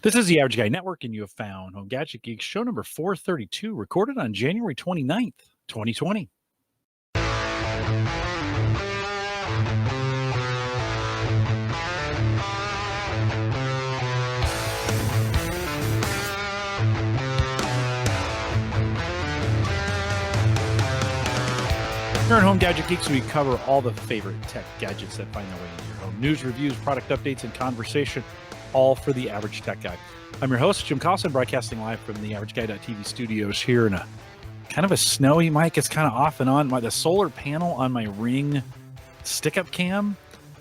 This is the Average Guy Network, and you have found Home Gadget Geeks show number 432, recorded on January 29th, 2020. Here on Home Gadget Geeks, we cover all the favorite tech gadgets that find their way into your home. News, reviews, product updates, and conversation, all for the average tech guy. I'm your host, Jim Collison, broadcasting live from the AverageGuy.tv studios here in a kind of a snowy mic. It's kind of off and on. The solar panel on my Ring stick-up cam,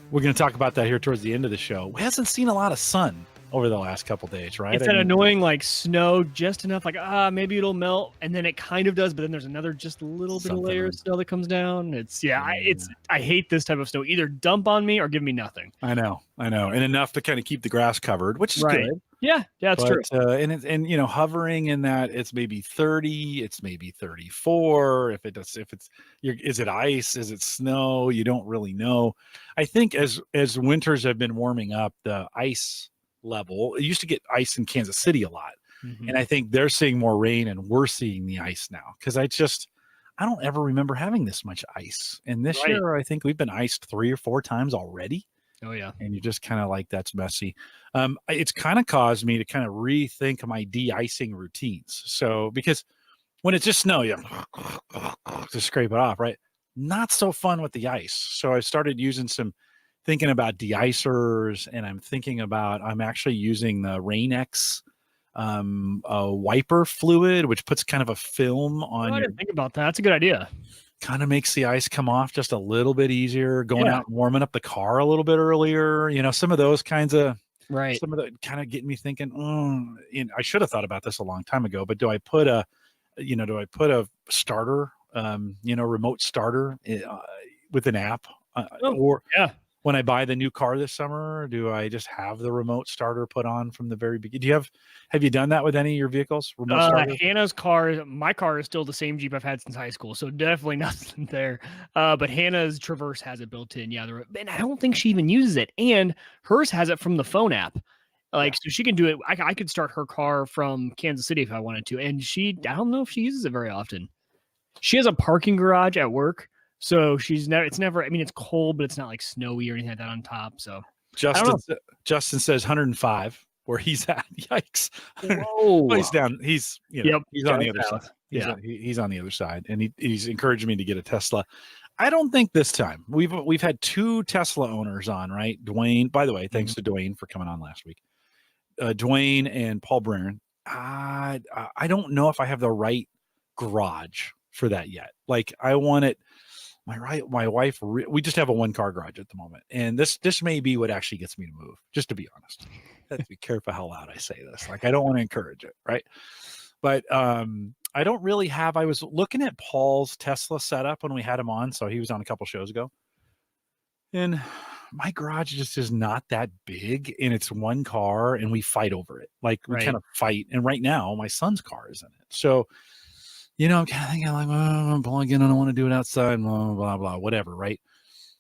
we're going to talk about that here towards the end of the show. We hasn't seen a lot of sun over the last couple days, right? It's that annoying like snow just enough, like maybe it'll melt, and then it kind of does, but then there's another just a little bit of layer of snow that comes down. I hate this type of snow. Either dump on me or give me nothing. I know, and enough to kind of keep the grass covered, which is good. Yeah, that's true. And you know, hovering in that it's maybe 30, it's maybe 34. Is it ice? Is it snow? You don't really know. I think as winters have been warming up, the ice level, it used to get ice in Kansas City a lot, and I think they're seeing more rain and we're seeing the ice now, because I don't ever remember having this much ice, and this year I think we've been iced 3 or 4 times already. Oh yeah. And you just kind of like, that's messy. It's kind of caused me to kind of rethink my de-icing routines. So because when it's just snow, you have to scrape it off, right? Not so fun with the ice. So I started thinking about de-icers, and I'm actually using the Rain-X wiper fluid, which puts kind of a film on I didn't think about that. That's a good idea. Kind of makes the ice come off just a little bit easier, going out and warming up the car a little bit earlier. You know, some of those kinds of, some of the kind of getting me thinking, I should have thought about this a long time ago, but do I put a starter, remote starter with an app? When I buy the new car this summer, do I just have the remote starter put on from the very beginning? Have you done that with any of your vehicles? Remote starter? Hannah's car, my car is still the same Jeep I've had since high school, so definitely nothing there. But Hannah's Traverse has it built in. Yeah, and I don't think she even uses it. And hers has it from the phone app. So she can do it. I could start her car from Kansas City if I wanted to. And I don't know if she uses it very often. She has a parking garage at work. So it's never, I mean, it's cold, but it's not like snowy or anything like that on top. So Justin says 105 where he's at. Yikes. Whoa. Well, he's down. He's on the other side. He's on the other side, and he's encouraging me to get a Tesla. I don't think this time. We've had 2 Tesla owners on, right? Dwayne, by the way, thanks to Dwayne for coming on last week. Dwayne and Paul Brennan. I don't know if I have the right garage for that yet. Like, I want it. My wife, we just have a 1-car garage at the moment. And this may be what actually gets me to move, just to be honest. I have to be careful how loud I say this. Like, I don't want to encourage it, right? But I don't really I was looking at Paul's Tesla setup when we had him on. So he was on a couple shows ago. And my garage just is not that big, and it's 1 car, and we fight over it. Like, we kind of fight. And right now, my son's car is in it. So, I'm kind of thinking like, I'm plugging in. I don't want to do it outside, blah, blah, blah, whatever, right?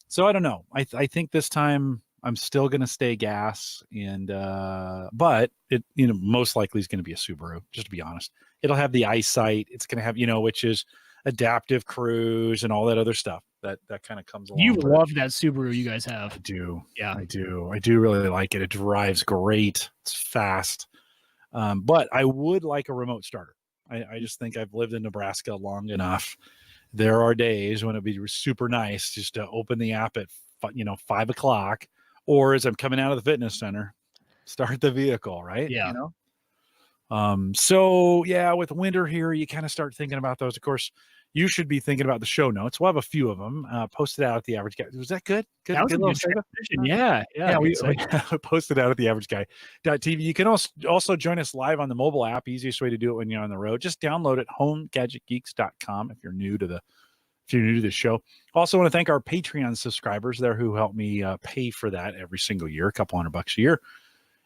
So I don't know. I think this time I'm still going to stay gas, and but it, most likely is going to be a Subaru, just to be honest. It'll have the eyesight. It's going to have, which is adaptive cruise and all that other stuff that kind of comes along. You love that Subaru you guys have. I do. Yeah, I do. I do really like it. It drives great. It's fast. But I would like a remote starter. I just think I've lived in Nebraska long enough. There are days when it'd be super nice just to open the app at 5 o'clock, or as I'm coming out of the fitness center, start the vehicle, right? Yeah. So yeah, with winter here, you kind of start thinking about those. Of course, you should be thinking about the show notes. We'll have a few of them posted out at the Average Guy. Was that good? That was a good transition. Yeah. We posted out at the AverageGuy.tv. You can also join us live on the mobile app. Easiest way to do it when you're on the road. Just download it, homegadgetgeeks.com if you're new to the show. Also want to thank our Patreon subscribers there who help me pay for that every single year, a couple $100 a year.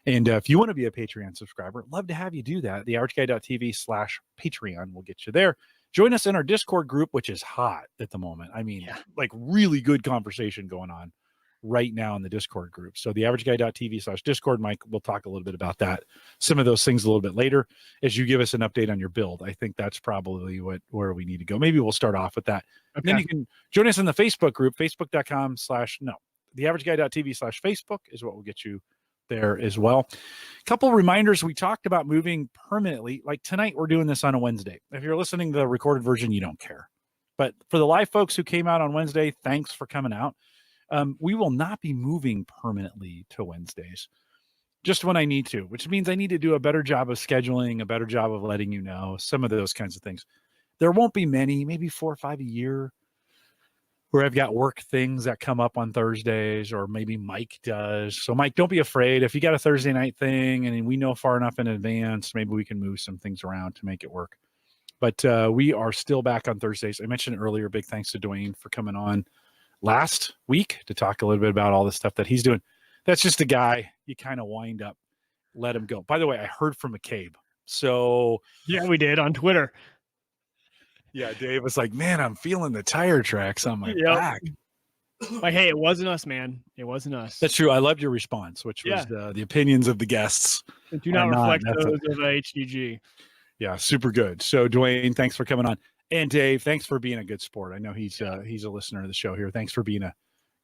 And if you want to be a Patreon subscriber, love to have you do that. The AverageGuy.tv/Patreon will get you there. Join us in our Discord group, which is hot at the moment. I mean, like really good conversation going on right now in the Discord group. So theaverageguy.tv/Discord, Mike, we'll talk a little bit about that. Some of those things a little bit later as you give us an update on your build. I think that's probably where we need to go. Maybe we'll start off with that. Okay. Then you can join us in the Facebook group, theaverageguy.tv/Facebook is what will get you there as well. Couple reminders. We talked about moving permanently. Like tonight, we're doing this on a Wednesday. If you're listening to the recorded version, you don't care. But for the live folks who came out on Wednesday, thanks for coming out. We will not be moving permanently to Wednesdays, just when I need to, which means I need to do a better job of scheduling, a better job of letting you know, some of those kinds of things. There won't be many, maybe 4 or 5 a year, where I've got work things that come up on Thursdays, or maybe Mike does. So Mike, don't be afraid. If you got a Thursday night thing and we know far enough in advance, maybe we can move some things around to make it work. But we are still back on Thursdays. I mentioned earlier, big thanks to Dwayne for coming on last week to talk a little bit about all the stuff that he's doing. That's just a guy you kind of wind up, let him go. By the way, I heard from McCabe. So yeah, we did on Twitter. Yeah, Dave was like, man, I'm feeling the tire tracks on my back. Like, hey, it wasn't us, man. It wasn't us. That's true. I loved your response, which was the opinions of the guests. Do not reflect those of HGG. Yeah, super good. So, Dwayne, thanks for coming on. And Dave, thanks for being a good sport. I know he's a listener of the show here. Thanks for being a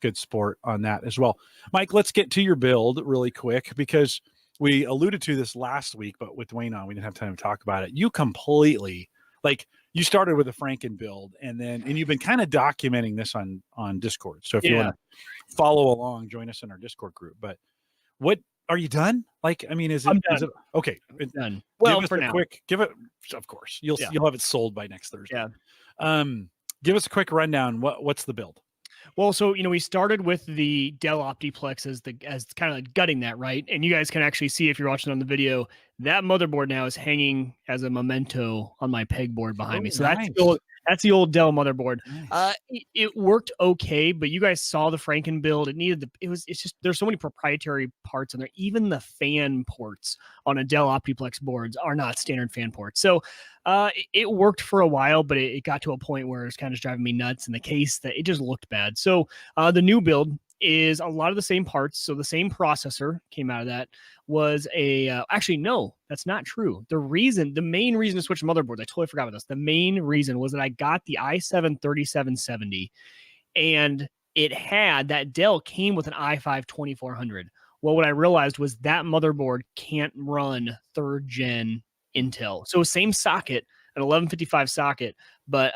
good sport on that as well. Mike, let's get to your build really quick, because we alluded to this last week, but with Dwayne on, we didn't have time to talk about it. You completely, you started with a Franken build, and you've been kind of documenting this on Discord. So if you want to follow along, join us in our Discord group. But what are you done? Is it okay? It's done. Well, for now, of course, you'll have it sold by next Thursday. Yeah. Give us a quick rundown. What's the build? Well, so, we started with the Dell Optiplex as kind of like gutting that, right? And you guys can actually see, if you're watching on the video, that motherboard now is hanging as a memento on my pegboard behind me. So nice. That's the old Dell motherboard. Nice. It worked okay, but you guys saw the Franken build. It's just, there's so many proprietary parts in there. Even the fan ports on a Dell Optiplex boards are not standard fan ports. So it worked for a while, but it got to a point where it's kind of driving me nuts in the case that it just looked bad. So the new build is a lot of the same parts. So the same processor came out of that. Was actually, no, that's not true. The main reason to switch motherboards, I totally forgot about this. The main reason was that I got the i7-3770, and that Dell came with an i5-2400. Well, what I realized was that motherboard can't run 3rd gen Intel. So same socket, an 1155 socket, but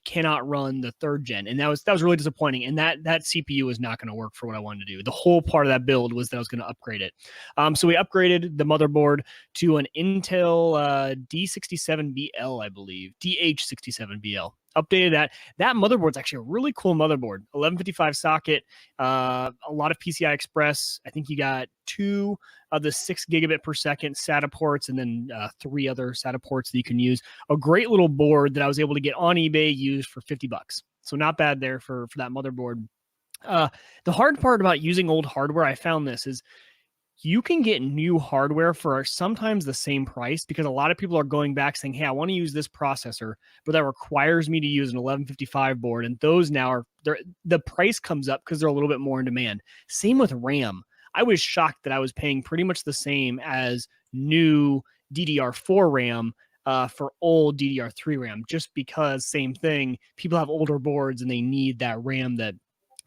cannot run the 3rd gen. And that was really disappointing. And that CPU was not going to work for what I wanted to do. The whole part of that build was that I was going to upgrade it. So we upgraded the motherboard to an Intel D67BL, I believe, DH67BL. Updated that. That motherboard's actually a really cool motherboard. 1155 socket, a lot of PCI Express. I think you got 2 of the 6 gigabit per second SATA ports, and then 3 other SATA ports that you can use. A great little board that I was able to get on eBay used for $50. So not bad there for that motherboard. The hard part about using old hardware, I found this, is you can get new hardware for sometimes the same price, because a lot of people are going back saying, hey, I want to use this processor, but that requires me to use an 1155 board. And those now the price comes up because they're a little bit more in demand. Same with RAM. I was shocked that I was paying pretty much the same as new DDR4 RAM for old DDR3 RAM, just because same thing. People have older boards and they need that RAM that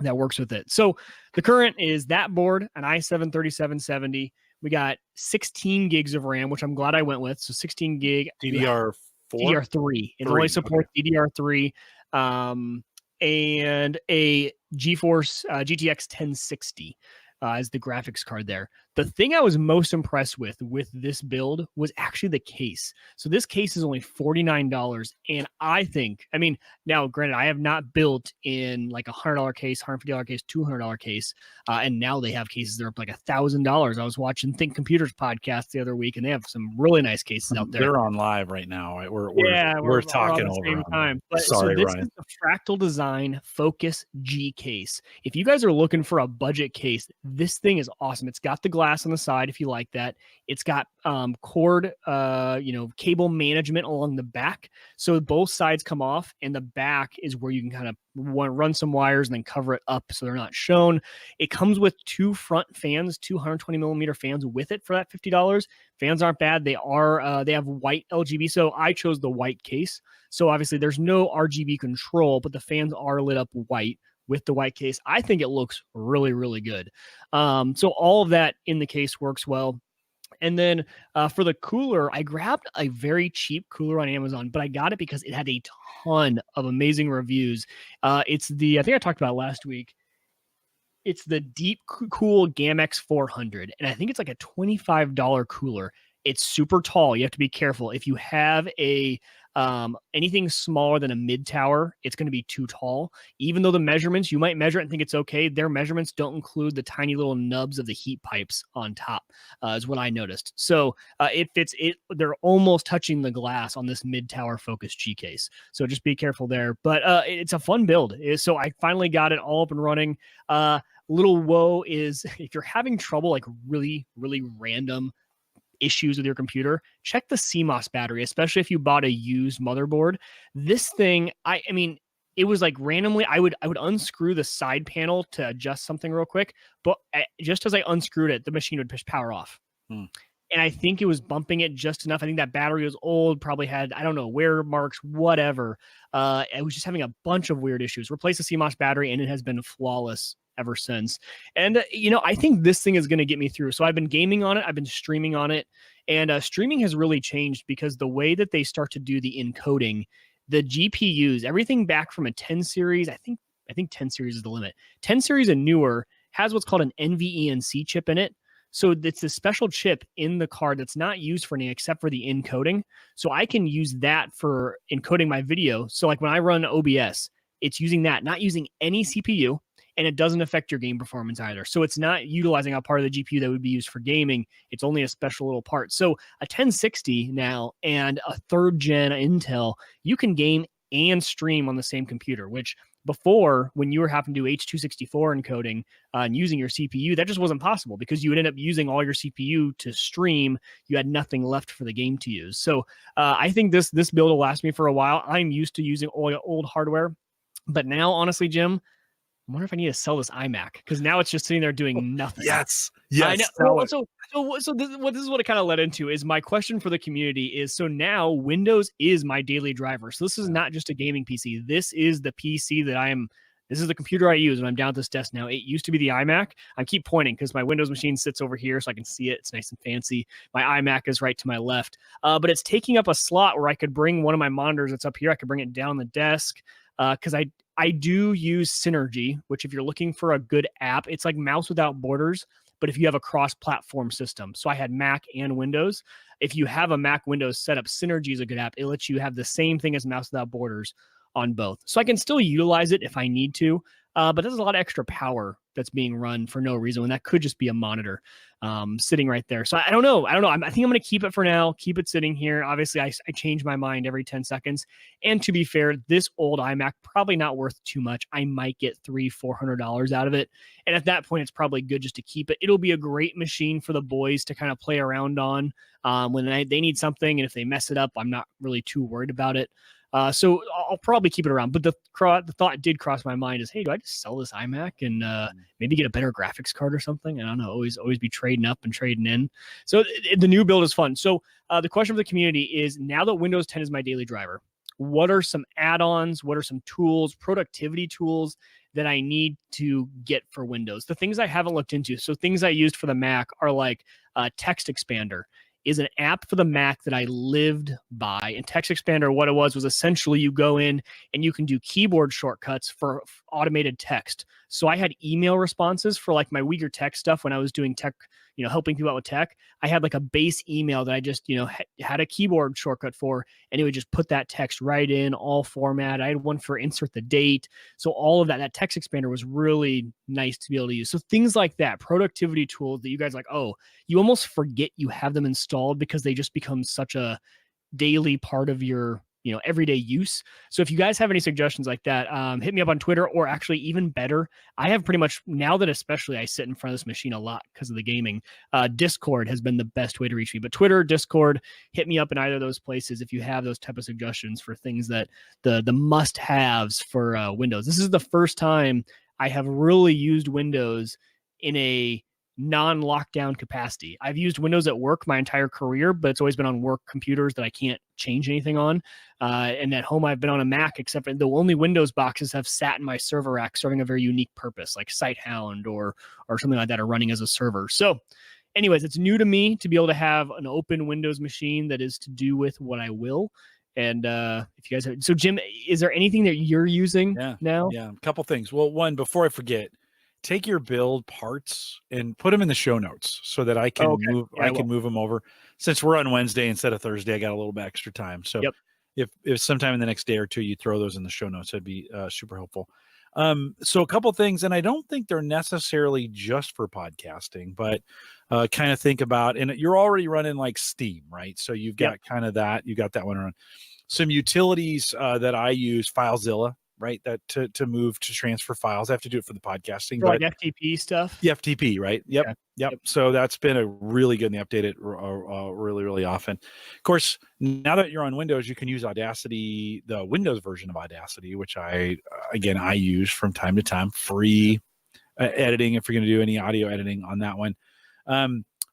works with it. So the current is that board, an i7-3770. We got 16 gigs of RAM, which I'm glad I went with. So 16 gig DDR4? DDR3. It only supports DDR3 and a GeForce GTX 1060 as the graphics card there. The thing I was most impressed with this build was actually the case. So this case is only $49. And now granted, I have not built in like $100 case, $150 case, $200 case. And now they have cases that are up like $1,000. I was watching Think Computers podcast the other week, and they have some really nice cases out there. They're on live right now. We're talking over the same time. But sorry, so this Ryan. is the Fractal Design Focus G case. If you guys are looking for a budget case, this thing is awesome. It's got the glass glass on the side if you like that. It's got cord, cable management along the back. So both sides come off, and the back is where you can kind of run some wires and then cover it up so they're not shown. It comes with 2 front fans, 220 millimeter fans with it for that $50. Fans aren't bad. They have white LGB. So I chose the white case. So obviously there's no RGB control, but the fans are lit up white with the white case. I think it looks really, really good. So all of that in the case works well. And then for the cooler, I grabbed a very cheap cooler on Amazon, but I got it because it had a ton of amazing reviews. I think I talked about it last week. It's the Deep Cool Gamex 400, and I think it's like a $25 cooler. It's super tall. You have to be careful. If you have anything smaller than a mid tower, it's going to be too tall. Even though the measurements, you might measure it and think it's okay, their measurements don't include the tiny little nubs of the heat pipes on top, is what I noticed. So it fits it. They're almost touching the glass on this mid tower focused G case. So just be careful there. But it's a fun build. So I finally got it all up and running. Little woe is if you're having trouble, like really, really random issues with your computer, check the CMOS battery, especially if you bought a used motherboard. This thing, I mean, it was like randomly, I would unscrew the side panel to adjust something real quick, but just as I unscrewed it, the machine would push power off. And I think it was bumping it just enough. I think that battery was old, probably had, I don't know, wear marks, whatever. It was just having a bunch of weird issues. Replace the CMOS battery, and it has been flawless ever since. And, I think this thing is going to get me through. So I've been gaming on it. I've been streaming on it. And streaming has really changed because the way that they start to do the encoding, the GPUs, everything back from a 10 series, I think 10 series is the limit. 10 series and newer has what's called an NVENC chip in it. So it's this special chip in the card that's not used for anything except for the encoding. So I can use that for encoding my video. So like when I run OBS, it's using that, not using any CPU, and it doesn't affect your game performance either. So it's not utilizing a part of the GPU that would be used for gaming. It's only a special little part. So a 1060 now and a 3rd gen Intel, you can game and stream on the same computer, which before, when you were having to do H.264 encoding and using your CPU, that just wasn't possible because you would end up using all your CPU to stream. You had nothing left for the game to use. So I think this build will last me for a while. I'm used to using old hardware, but now, honestly, Jim, I wonder if I need to sell this iMac because now it's just sitting there doing nothing. Yes. I know. So this is what it kind of led into is my question for the community is, so now Windows is my daily driver. So this is not just a gaming PC. This is the PC that this is the computer I use when I'm down at this desk now. It used to be the iMac. I keep pointing because my Windows machine sits over here so I can see it. It's nice and fancy. My iMac is right to my left. But it's taking up a slot where I could bring one of my monitors that's up here. I could bring it down the desk because I do use Synergy, which if you're looking for a good app, it's like Mouse Without Borders, but if you have a cross-platform system. So I had Mac and Windows. If you have a Mac Windows setup, Synergy is a good app. It lets you have the same thing as Mouse Without Borders on both. So I can still utilize it if I need to, but there's a lot of extra power that's being run for no reason, and that could just be a monitor sitting right there. So I don't know. I think I'm going to keep it for now, keep it sitting here. Obviously, I change my mind every 10 seconds. And to be fair, this old iMac, probably not worth too much. I might get $300-$400 out of it. And at that point, it's probably good just to keep it. It'll be a great machine for the boys to kind of play around on when they need something. And if they mess it up, I'm not really too worried about it. So I'll probably keep it around. But the thought did cross my mind is, hey, do I just sell this iMac and maybe get a better graphics card or something? I don't know. Always be trading up and trading in. So the new build is fun. So the question for the community is, now that Windows 10 is my daily driver, what are some add-ons? What are some tools, productivity tools that I need to get for Windows? The things I haven't looked into. So things I used for the Mac are like Text Expander is an app for the Mac that I lived by. And Text Expander, what it was essentially you go in and you can do keyboard shortcuts for automated text. So I had email responses for like my Wieger tech stuff when I was doing tech, helping people out with tech. I had like a base email that I just, had a keyboard shortcut for, and it would just put that text right in, all format. I had one for insert the date. So all of that Text Expander was really nice to be able to use. So things like that, productivity tools that you guys like, oh, you almost forget you have them installed because they just become such a daily part of your everyday use. So if you guys have any suggestions like that, hit me up on Twitter, or actually even better, I have pretty much, now that especially I sit in front of this machine a lot because of the gaming, Discord has been the best way to reach me. But Twitter, Discord, hit me up in either of those places if you have those type of suggestions for things that the must-haves for Windows. This is the first time I have really used Windows in a non-lockdown capacity. I've used Windows at work my entire career, but it's always been on work computers that I can't change anything on. And at home, I've been on a Mac, except for the only Windows boxes have sat in my server rack serving a very unique purpose, like SiteHound or something like that, are running as a server. So anyways, it's new to me to be able to have an open Windows machine that is to do with what I will. And if you guys have, so Jim, is there anything that you're using now? Yeah, a couple things. Well, one, before I forget, take your build parts and put them in the show notes so that I can move them over. Since we're on Wednesday instead of Thursday, I got a little bit extra time. So if sometime in the next day or two you throw those in the show notes, that'd be super helpful. So a couple things, and I don't think they're necessarily just for podcasting, but kind of think about, and you're already running like Steam, right? So you've got kind of that, you got that one around. Some utilities that I use, FileZilla, right? That to move to transfer files. I have to do it for the podcasting, but like FTP stuff. The FTP, right? Yep. So that's been a really good, and they update it really, really often. Of course, now that you're on Windows, you can use Audacity, the Windows version of Audacity, which I use from time to time, free editing if you're going to do any audio editing on that one.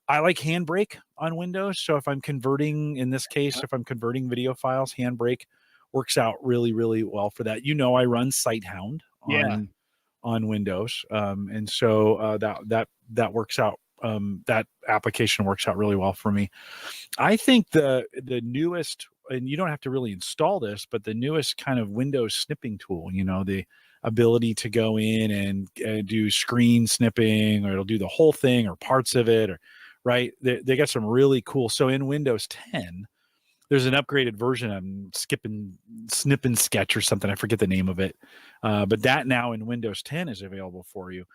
I like Handbrake on Windows. So if I'm converting, in this case, if I'm converting video files, Handbrake works out really, really well for that. I run SiteHound on Windows. And so that works out. That application works out really well for me. I think the newest, and you don't have to really install this, but the newest kind of Windows snipping tool, the ability to go in and do screen snipping, or it'll do the whole thing or parts of it, or right. They got some really cool. So in Windows 10, there's an upgraded version of Snip and Sketch or something. I forget the name of it. But that now in Windows 10 is available for you.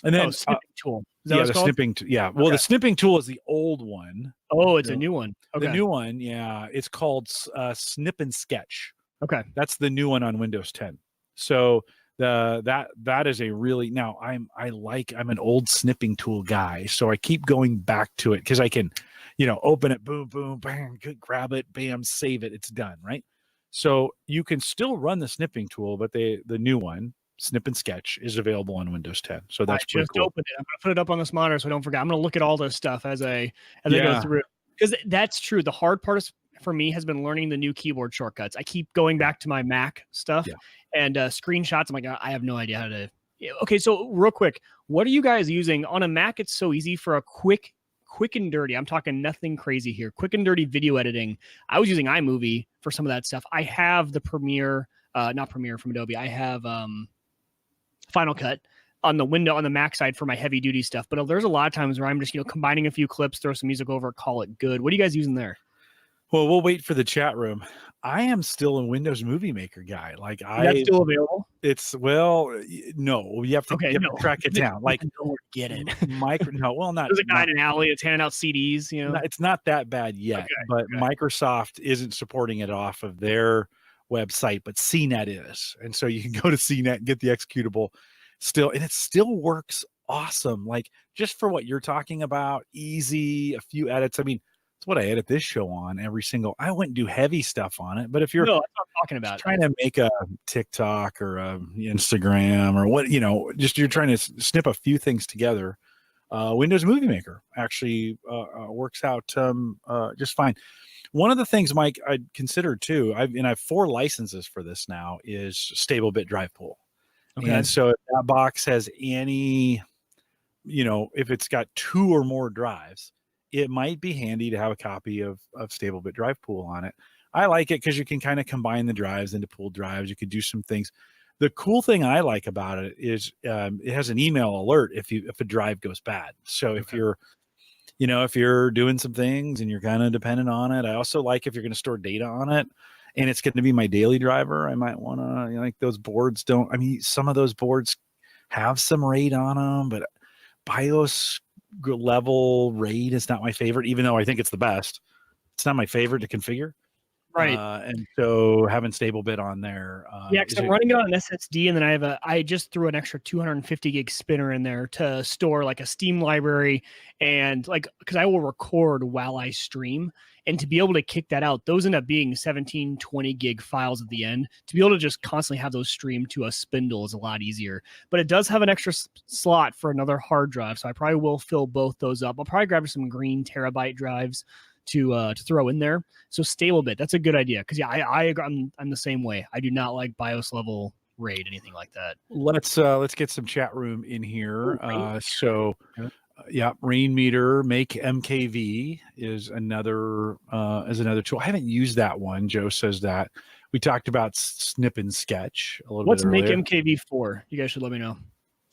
And then snipping tool. The snipping. Well, the snipping tool is the old one. Oh, it's a new one. Okay. The new one. Yeah. It's called Snip and Sketch. Okay. That's the new one on Windows 10. So that is a really, now I'm an old snipping tool guy. So I keep going back to it because I can, open it, boom, boom, bang, grab it, bam, save it. It's done. Right. So you can still run the snipping tool, but the new one, Snip and Sketch, is available on Windows 10. So that's pretty cool. Opened it. I'm going to put it up on this monitor so I don't forget. I'm going to look at all this stuff as I go through, because that's true. The hard part for me has been learning the new keyboard shortcuts. I keep going back to my Mac stuff and screenshots. I'm like, I have no idea how to. Okay, so real quick, what are you guys using on a Mac? It's so easy for a quick and dirty. I'm talking nothing crazy here. Quick and dirty video editing. I was using iMovie for some of that stuff. I have the Premiere, not Premiere from Adobe. I have Final Cut on the Mac side for my heavy duty stuff. But there's a lot of times where I'm just combining a few clips, throw some music over, call it good. What are you guys using there? Well, we'll wait for the chat room. I am still a Windows Movie Maker guy. Like that's still available? No, you have to track it down. Like, don't get it. Not. There's a guy in an alley that's handing out CDs. It's not that bad yet, but Microsoft isn't supporting it off of their website, but CNET is, and so you can go to CNET and get the executable still, and it still works awesome. Like, just for what you're talking about, easy, a few edits. I mean, it's what I edit this show on every single. I wouldn't do heavy stuff on it, but if you're that's what I'm talking about, trying to make a TikTok or a Instagram or what, just you're trying to snip a few things together, Windows Movie Maker actually works out just fine. One of the things, Mike, I'd consider too, I have 4 licenses for this now, is stable bit drive pool. Okay. And so if that box has any, if it's got 2 or more drives, it might be handy to have a copy of stable bit drive pool on it. I like it because you can kind of combine the drives into pooled drives. You could do some things. The cool thing I like about it is it has an email alert if a drive goes bad. So if you're doing some things and you're kind of dependent on it. I also like if you're going to store data on it and it's going to be my daily driver, I might want to, like, those boards some of those boards have some RAID on them, but BIOS level RAID is not my favorite, even though I think it's the best. It's not my favorite to configure. Right. And so having stable bit on there. Yeah, because I'm running it on an SSD, and then I just threw an extra 250 gig spinner in there to store like a Steam library, and like, because I will record while I stream, and to be able to kick that out, those end up being 17, 20 gig files at the end. To be able to just constantly have those stream to a spindle is a lot easier, but it does have an extra slot for another hard drive, so I probably will fill both those up. I'll probably grab some green terabyte drives to throw in there. So stable bit, that's a good idea, because yeah, I'm the same way. I do not like BIOS level RAID, anything like that. Let's get some chat room in here. Yeah, rain meter, make MKV is another tool. I haven't used that one. Joe says that. We talked about snip and sketch a little What's bit earlier. make MKV for? You guys should let me know.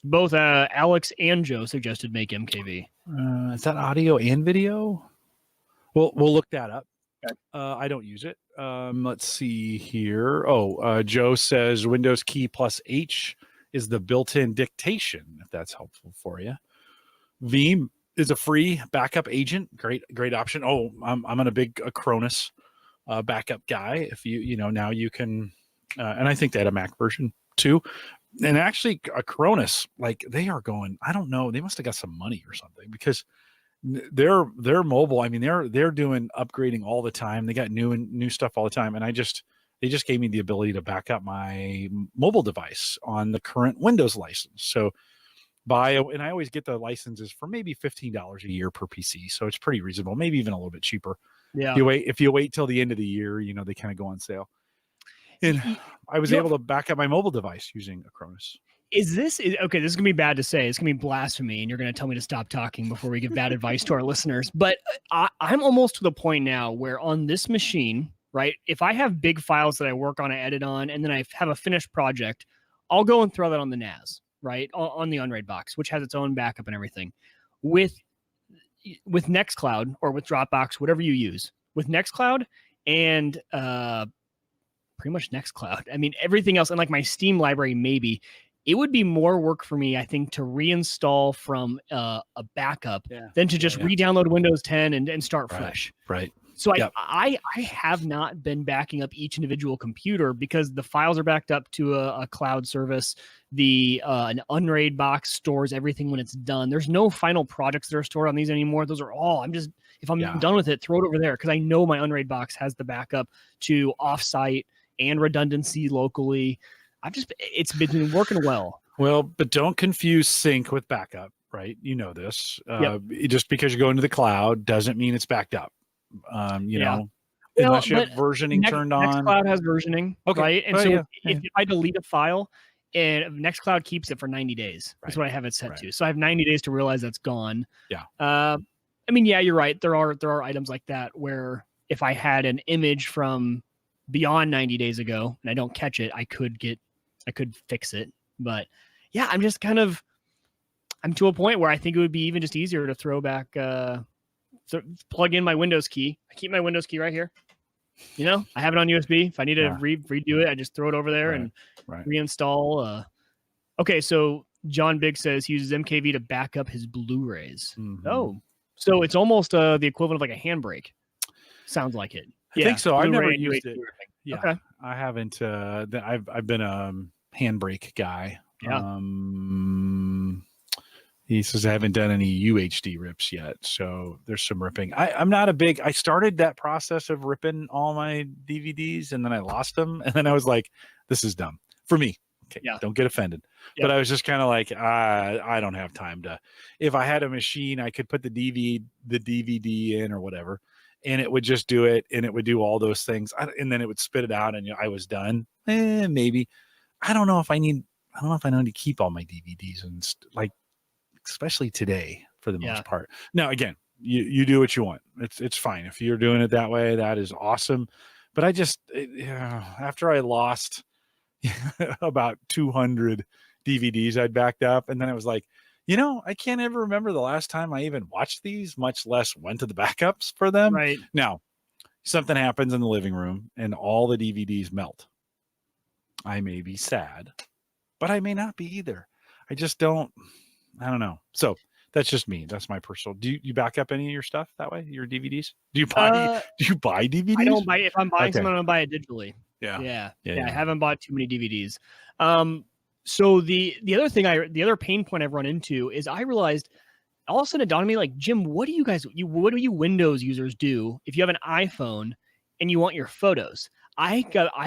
Both Alex and Joe suggested make MKV. Is that audio and video? We'll look that up. Okay. I don't use it. Let's see here. Joe says Windows key plus H is the built-in dictation, if that's helpful for you. Veeam is a free backup agent. Great option. I'm on a big Acronis backup guy. If now you can, and I think they had a Mac version too. And actually, Acronis, like, they are going, I don't know, they must have got some money or something, because they're mobile. I mean, they're doing upgrading all the time. They got new stuff all the time, and they just gave me the ability to back up my mobile device on the current Windows license. So and I always get the licenses for maybe $15 a year per PC, so it's pretty reasonable. Maybe even a little bit cheaper. Yeah. If you wait till the end of the year, they kind of go on sale. And I was able to back up my mobile device using Acronis. Okay, this is gonna be bad to say. It's gonna be blasphemy, and you're gonna tell me to stop talking before we give bad advice to our listeners. But I'm almost to the point now where on this machine, right, if I have big files that I work on, I edit on, and then I have a finished project, I'll go and throw that on the NAS, right, on the Unraid box, which has its own backup and everything. With Nextcloud or with Dropbox, whatever you use, with Nextcloud and pretty much Nextcloud, I mean, everything else, and like my Steam library, maybe, it would be more work for me, I think, to reinstall from a backup than to just re-download Windows 10 and start fresh. Right. So I have not been backing up each individual computer because the files are backed up to a cloud service. An Unraid box stores everything when it's done. There's no final projects that are stored on these anymore. Those are all, if I'm done with it, throw it over there, because I know my Unraid box has the backup to offsite and redundancy locally. It's been working well. Well, but don't confuse sync with backup, right? You know this. Just because you go into the cloud doesn't mean it's backed up. Unless you have versioning turned on. Nextcloud has versioning, right? And if I delete a file, and Nextcloud keeps it for 90 days. That's what I have it set to. So I have 90 days to realize that's gone. Yeah. You're right. There are items like that where if I had an image from beyond 90 days ago and I don't catch it, I could fix it. But yeah, I'm to a point where I think it would be even just easier to throw back, plug in my Windows key. I keep my Windows key right here. I have it on USB. If I need to redo it, I just throw it over there and reinstall. Okay, so John Big says he uses MKV to back up his Blu-rays. Mm-hmm. Oh, so it's almost the equivalent of like a handbrake. Sounds like it. I think so. I've never used it. Yeah, okay. I haven't. I've been a handbrake guy. Yeah. He says I haven't done any UHD rips yet, so there's some ripping. I'm not a big. I started that process of ripping all my DVDs, and then I lost them, and then I was like, "This is dumb for me." Okay, don't get offended. Yeah. But I was just kind of like, I don't have time to. If I had a machine, I could put the DVD in or whatever, and it would just do it, and it would do all those things, and then it would spit it out, and I was done. Maybe. I don't know if I need to keep all my DVDs and especially today for the most part. Now, again, you do what you want. It's fine. If you're doing it that way, that is awesome. But after I lost about 200 DVDs I'd backed up, and then I was like, I can't ever remember the last time I even watched these, much less went to the backups for them. Right. Now, something happens in the living room and all the DVDs melt. I may be sad, but I may not be either. I don't know. So That's just me. That's my personal. Do you back up any of your stuff that way? Your DVDs? Do you buy DVDs? I don't buy it. If I'm buying something, I'm gonna buy it digitally. Yeah. I haven't bought too many DVDs. So the other pain point I've run into is I realized all of a sudden it dawned on me, like, Jim, what do you Windows users do if you have an iPhone and you want your photos? I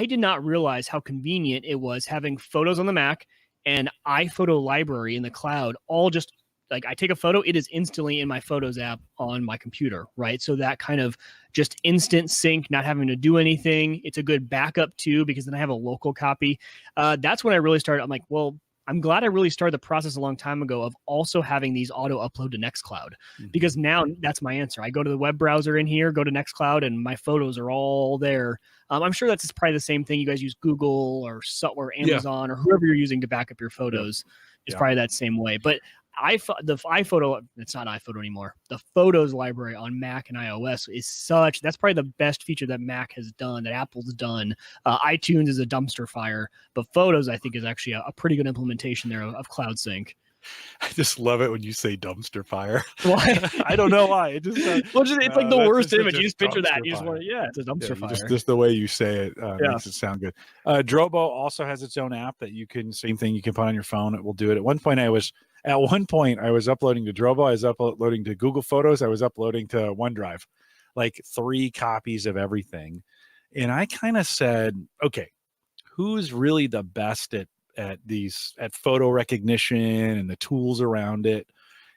did not realize how convenient it was having photos on the Mac and iPhoto library in the cloud, all just like I take a photo, it is instantly in my Photos app on my computer, right? So that kind of just instant sync, not having to do anything. It's a good backup too, because then I have a local copy. That's when I really started. I'm like, well, I'm glad I really started the process a long time ago of also having these auto upload to Nextcloud, because now that's my answer. I go to the web browser in here, go to Nextcloud, and my photos are all there. I'm sure that's probably the same thing. You guys use Google or Amazon or whoever you're using to back up your photos. It's probably that same way. But the iPhoto, it's not iPhoto anymore. The Photos library on Mac and iOS is that's probably the best feature that Mac has done, that Apple's done. iTunes is a dumpster fire, but Photos, I think, is actually a pretty good implementation there of Cloud Sync. I just love it when you say dumpster fire. Why? I don't know why. It just it's like the worst image. You just picture that. You just want it's a dumpster fire. Just the way you say it makes it sound good. Drobo also has its own app that you can put on your phone. It will do it. At one point I was uploading to Drobo. I was uploading to Google Photos. I was uploading to OneDrive, like 3 copies of everything. And I kind of said, okay, who's really the best at photo recognition and the tools around it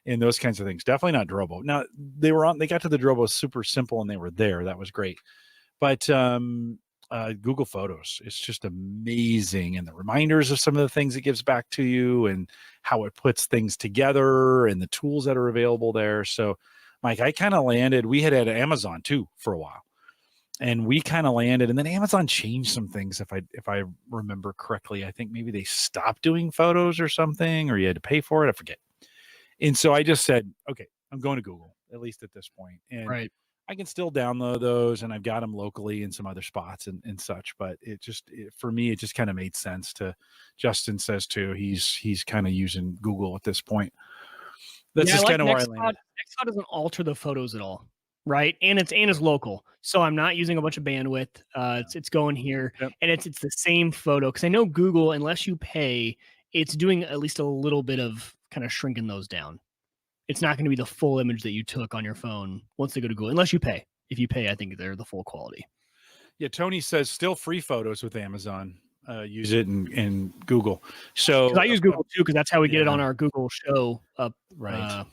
and those kinds of things? Definitely not Drobo. Now they got to the Drobo super simple and they were there. That was great. But Google Photos, it's just amazing. And the reminders of some of the things it gives back to you and how it puts things together and the tools that are available there. So Mike, I kind of landed, we had Amazon too for a while. And we kind of landed, and then Amazon changed some things. If I remember correctly, I think maybe they stopped doing photos or something, or you had to pay for it. I forget. And so I just said, okay, I'm going to Google, at least at this point. And I can still download those, and I've got them locally in some other spots and such. But for me, it just kind of made sense to. Justin says too, he's kind of using Google at this point. That's just kind of where I landed. Nextcloud doesn't alter the photos at all. Right. And it's local. So I'm not using a bunch of bandwidth. It's going here and it's the same photo. Cause I know Google, unless you pay, it's doing at least a little bit of kind of shrinking those down. It's not going to be the full image that you took on your phone once they go to Google, unless you pay. If you pay, I think they're the full quality. Yeah. Tony says still free photos with Amazon. Use it in Google. So I use Google too, because that's how we get it on our Google show upstairs.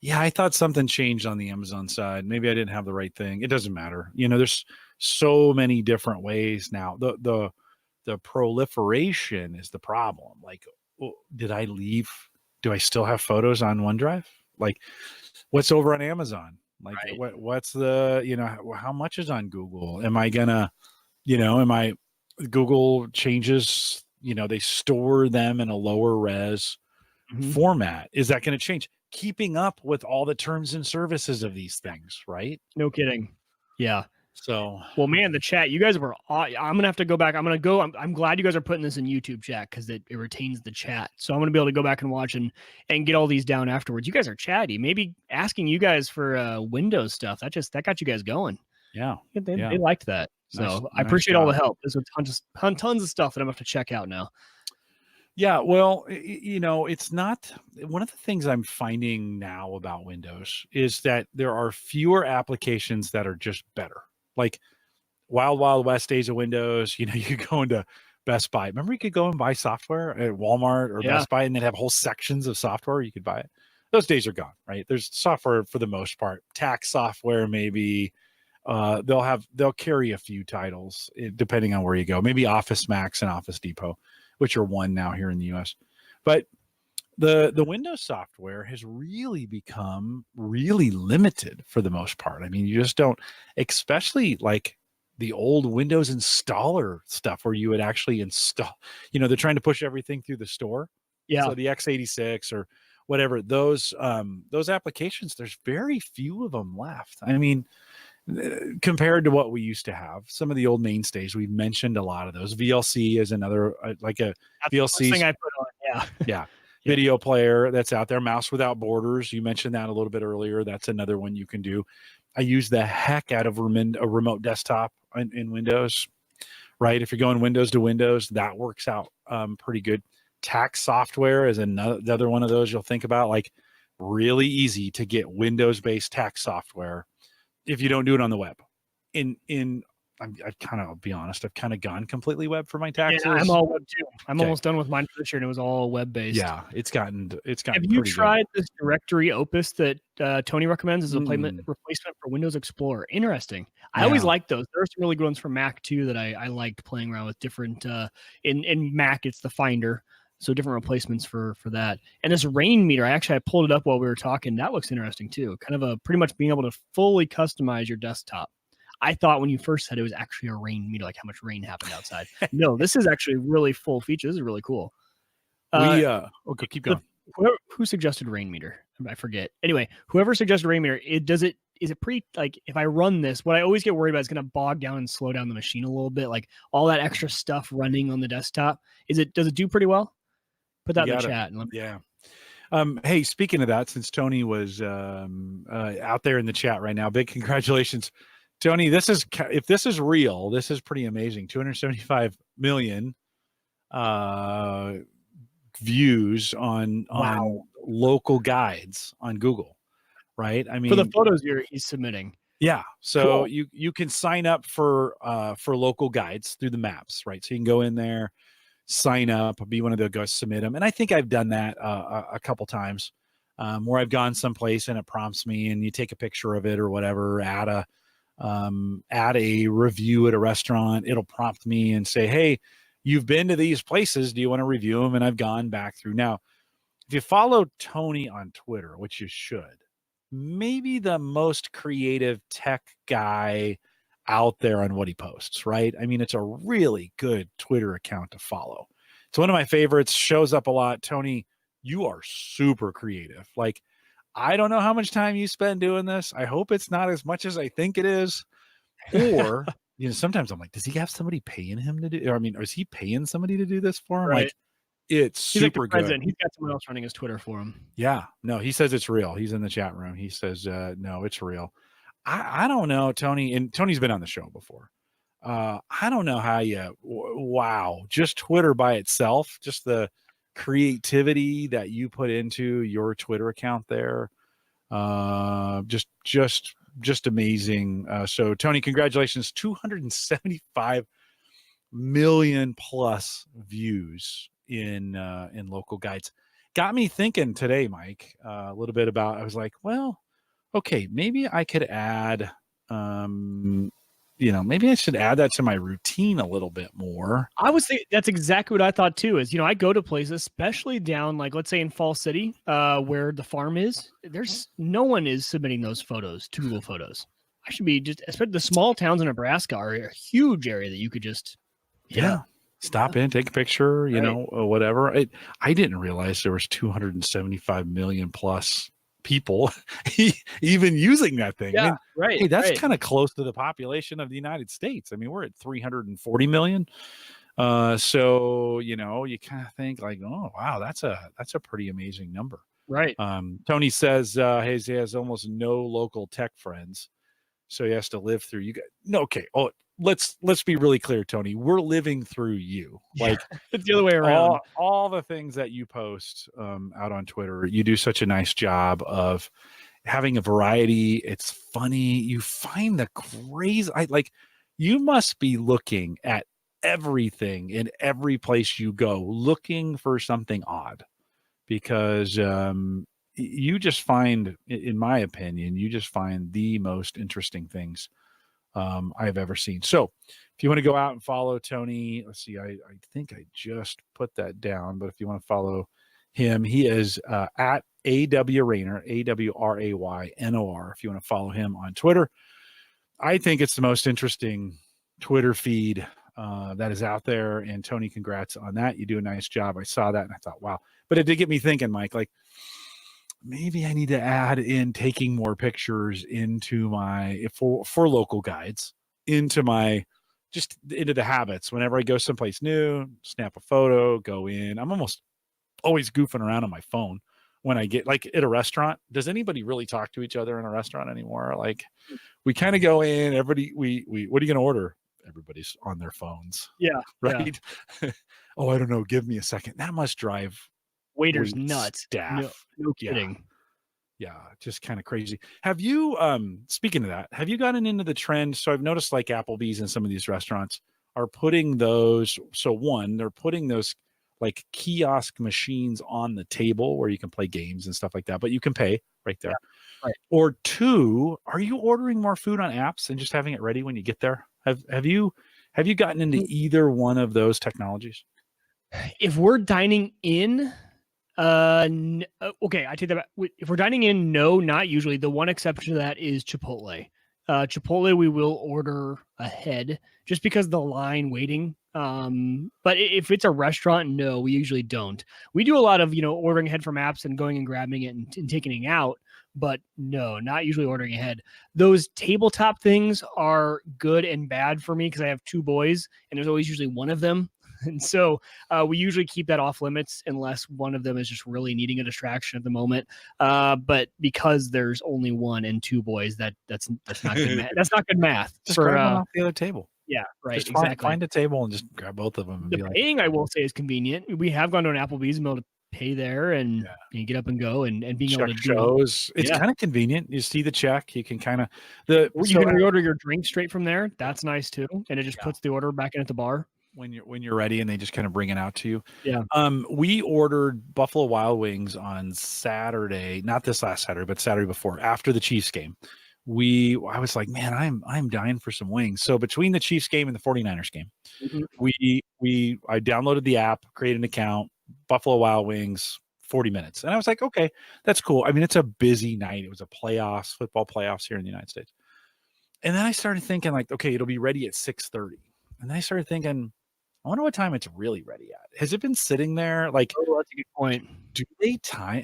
Yeah, I thought something changed on the Amazon side. Maybe I didn't have the right thing. It doesn't matter. There's so many different ways now. The proliferation is the problem. Like, did I leave? Do I still have photos on OneDrive? Like, what's over on Amazon? Like, what's the how much is on Google? Am I gonna, Google changes, they store them in a lower res format. Is that going to change? Keeping up with all the terms and services of these things, right? No kidding. Yeah. So, well, man, the chat, you guys were, I'm going to have to go back. I'm glad you guys are putting this in YouTube chat because it retains the chat. So I'm going to be able to go back and watch and get all these down afterwards. You guys are chatty. Maybe asking you guys for Windows stuff. That got you guys going. Yeah. They liked that. So nice I appreciate all the help. There's tons of stuff that I'm going to have to check out now. Yeah, well, it's not one of the things I'm finding now about Windows is that there are fewer applications that are just better. Like Wild West days of Windows, you could go into Best Buy. Remember you could go and buy software at Walmart or Best Buy and they'd have whole sections of software you could buy it. Those days are gone, right? There's software for the most part. Tax software, maybe. They'll carry a few titles depending on where you go. Maybe Office Max and Office Depot, which are one now here in the US. But the Windows software has really become really limited for the most part. I mean, you just don't, especially like the old Windows installer stuff where you would actually install, they're trying to push everything through the store. Yeah. So the x86 or whatever, those applications, there's very few of them left. I mean, compared to what we used to have, some of the old mainstays, we've mentioned a lot of those. VLC is another, like a VLC thing I put on. Yeah. video player that's out there. Mouse without borders. You mentioned that a little bit earlier. That's another one you can do. I use the heck out of a remote desktop in Windows, right? If you're going Windows to Windows, that works out pretty good. Tax software is another one of those you'll think about, like really easy to get Windows-based tax software if you don't do it on the web. I'll be honest, I've kind of gone completely web for my taxes. Yeah, I'm all web too. I'm almost done with mine for this year, and it was all web based. Yeah, it's gotten. Have you tried this directory Opus that Tony recommends as a replacement for Windows Explorer? Interesting. I always like those. There are some really good ones for Mac too that I liked playing around with different. In Mac, it's the Finder, so different replacements for that. And this rain meter, I pulled it up while we were talking. That looks interesting too. Kind of pretty much being able to fully customize your desktop. I thought when you first said it was actually a rain meter, like how much rain happened outside. No, this is actually really full feature. This is really cool. Okay, keep going. Who suggested rain meter? I forget. Anyway, whoever suggested rain meter, is it pretty, like, if I run this, what I always get worried about is going to bog down and slow down the machine a little bit, like all that extra stuff running on the desktop. Does it do pretty well? Put that in the chat. Hey, speaking of that, since Tony was out there in the chat right now, big congratulations. Tony, if this is real, this is pretty amazing. 275 million views on local guides on Google, right? I mean, for the photos he's submitting. Yeah. So cool. You can sign up for local guides through the maps, right? So you can go in there, sign up, be one of the guys, submit them. And I think I've done that a couple times where I've gone someplace and it prompts me and you take a picture of it or whatever, add a review at a restaurant. It'll prompt me and say, hey, you've been to these places. Do you want to review them? And I've gone back through. Now, if you follow Tony on Twitter, which you should, maybe the most creative tech guy out there on what he posts, right? I mean, it's a really good Twitter account to follow. It's one of my favorites, shows up a lot. Tony, you are super creative. Like, I don't know how much time you spend doing this. I hope it's not as much as I think it is. Or, sometimes I'm like, does he have somebody paying him to do, or is he paying somebody to do this for him? Right. Like, he's super like good. He's got someone else running his Twitter for him. Yeah. No, he says it's real. He's in the chat room. He says, no, it's real. I don't know, Tony, and Tony's been on the show before. I don't know how just Twitter by itself, just the creativity that you put into your Twitter account there, just amazing. So Tony, congratulations, 275 million plus views in local guides. Got me thinking today, Mike, a little bit about, I was like, well, okay, maybe I could add, maybe I should add that to my routine a little bit more. I would say that's exactly what I thought too, is, I go to places, especially down, like, let's say in Fall City, where the farm is, no one is submitting those photos to Google Photos. I should be especially the small towns in Nebraska are a huge area that you could just, stop in, take a picture, whatever. I didn't realize there was 275 million plus people even using that thing. Yeah, hey, that's kind of close to the population of the United States. I mean, we're at 340 million. So you kind of think like, oh wow, that's a pretty amazing number. Right. Tony says he has almost no local tech friends, so he has to live through you guys. No, okay. Oh, let's be really clear, Tony. We're living through you. Like, it's the other way around. All the things that you post out on Twitter, you do such a nice job of having a variety. It's funny. You find the crazy. You must be looking at everything in every place you go, looking for something odd, because you just find, in my opinion, the most interesting things I've ever seen. So if you want to go out and follow Tony, let's see, I think I just put that down, but if you want to follow him, he is at AW Raynor, AWRAYNOR. If you want to follow him on Twitter, I think it's the most interesting Twitter feed that is out there. And Tony, congrats on that. You do a nice job. I saw that and I thought, wow. But it did get me thinking, Mike, like, maybe I need to add in taking more pictures into my, for local guides, into the habits. Whenever I go someplace new, snap a photo, go in. I'm almost always goofing around on my phone when I get like at a restaurant. Does anybody really talk to each other in a restaurant anymore? Like we kind of go in, everybody, we, what are you going to order? Everybody's on their phones. Yeah. Right. Yeah. Oh, I don't know. Give me a second. That must drive waiters nuts. Staff. No kidding. Yeah. Just kind of crazy. Have you, speaking of that, have you gotten into the trend? So I've noticed like Applebee's and some of these restaurants are putting those. So one, they're putting those like kiosk machines on the table where you can play games and stuff like that, but you can pay right there. Yeah, right. Or two, are you ordering more food on apps and just having it ready when you get there? Have you gotten into either one of those technologies? If we're dining in, okay, I take that back. If we're dining in, no, not usually. The one exception to that is Chipotle. Chipotle, we will order ahead just because the line waiting. But if it's a restaurant, no, we usually don't. We do a lot of, ordering ahead from apps and going and grabbing it and taking it out. But no, not usually ordering ahead. Those tabletop things are good and bad for me because I have 2 boys and there's always usually one of them. And so we usually keep that off limits unless one of them is just really needing a distraction at the moment. But because there's only 1 and 2 boys, that's not good math. That's not good math. Just grab them off the other table. Yeah, right. Just exactly. Find a table and just grab both of them. And the paying, I will say, is convenient. We have gone to an Applebee's and be able to pay there and you get up and go and being check able to shows. It's kind of convenient. You see the check. You can kind of you can reorder your drink straight from there. That's nice too, and it just puts the order back in at the bar when you're ready, and they just kind of bring it out to you. Yeah. We ordered Buffalo Wild Wings on Saturday, not this last Saturday, but Saturday before, after the Chiefs game. I was like, man, I'm dying for some wings. So between the Chiefs game and the 49ers game, I downloaded the app, created an account, Buffalo Wild Wings, 40 minutes. And I was like, okay, that's cool. I mean, it's a busy night. It was a football playoffs here in the United States. And then I started thinking like, okay, it'll be ready at 6:30. And then I started thinking, I wonder what time it's really ready at. Has it been sitting there? Like, oh, that's a good point.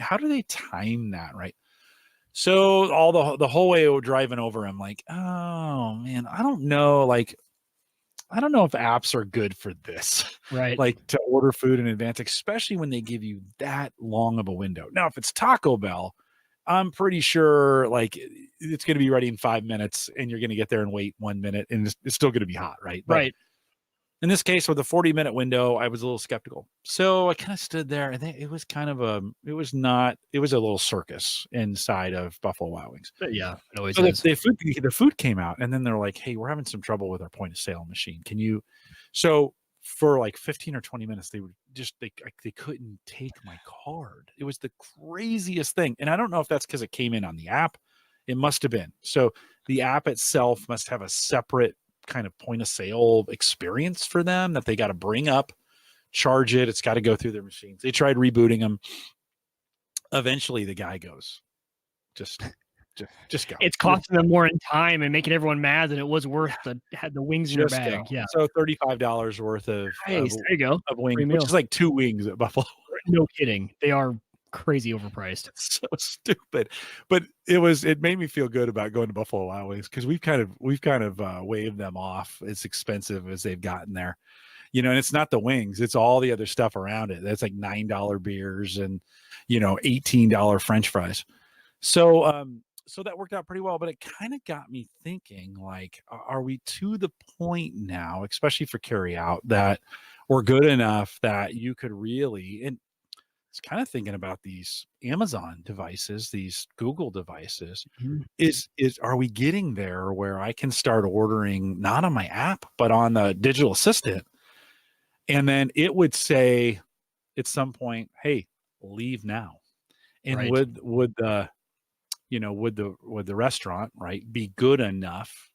How do they time that? Right. So all the whole way driving over, I'm like, oh man, I don't know. Like, I don't know if apps are good for this, right? Like to order food in advance, especially when they give you that long of a window. Now, if it's Taco Bell, I'm pretty sure like it's going to be ready in 5 minutes and you're going to get there and wait 1 minute and it's still going to be hot. Right. But right. In this case, with a 40-minute window, I was a little skeptical. So I kind of stood there and it was a little circus inside of Buffalo Wild Wings. Yeah, it always so is. The food came out and then they're like, hey, we're having some trouble with our point of sale machine. Can you, so for like 15 or 20 minutes, they were just, they couldn't take my card. It was the craziest thing. And I don't know if that's because it came in on the app. It must have been. So the app itself must have a separate kind of point of sale experience for them that they got to bring up, charge it. It's got to go through their machines. They tried rebooting them. Eventually the guy goes, just go. It's costing them more in time and making everyone mad than it was worth the wings in your bag. Go. Yeah. So $35 worth of, nice. There you go. Of wings, which is like 2 wings at Buffalo. No kidding. They are crazy overpriced. It's so stupid, but it made me feel good about going to Buffalo Wild Wings because we've kind of waved them off as expensive as they've gotten there, and it's not the wings, it's all the other stuff around it. That's like $9 beers and $18 French fries. So so that worked out pretty well, but it kind of got me thinking, like, are we to the point now, especially for carry out, that we're good enough that you could really, and it's kind of thinking about these Amazon devices, these Google devices, are we getting there where I can start ordering not on my app, but on the digital assistant? And then it would say at some point, hey, leave now. And right. would the restaurant, right, be good enough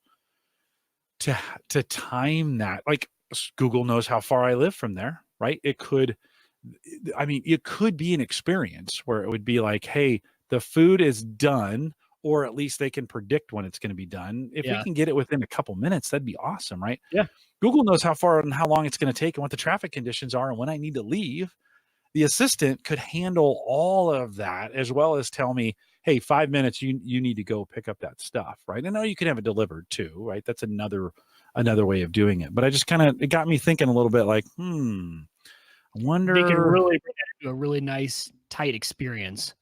to time that? Like Google knows how far I live from there, right? It could be an experience where it would be like, hey, the food is done, or at least they can predict when it's going to be done. If we can get it within a couple minutes, that'd be awesome, right? Yeah. Google knows how far and how long it's going to take and what the traffic conditions are and when I need to leave. The assistant could handle all of that as well as tell me, hey, 5 minutes, you need to go pick up that stuff, right? I know you can have it delivered too, right? That's another way of doing it. But I just it got me thinking a little bit like, I wonder. They can really bring that into a really nice, tight experience.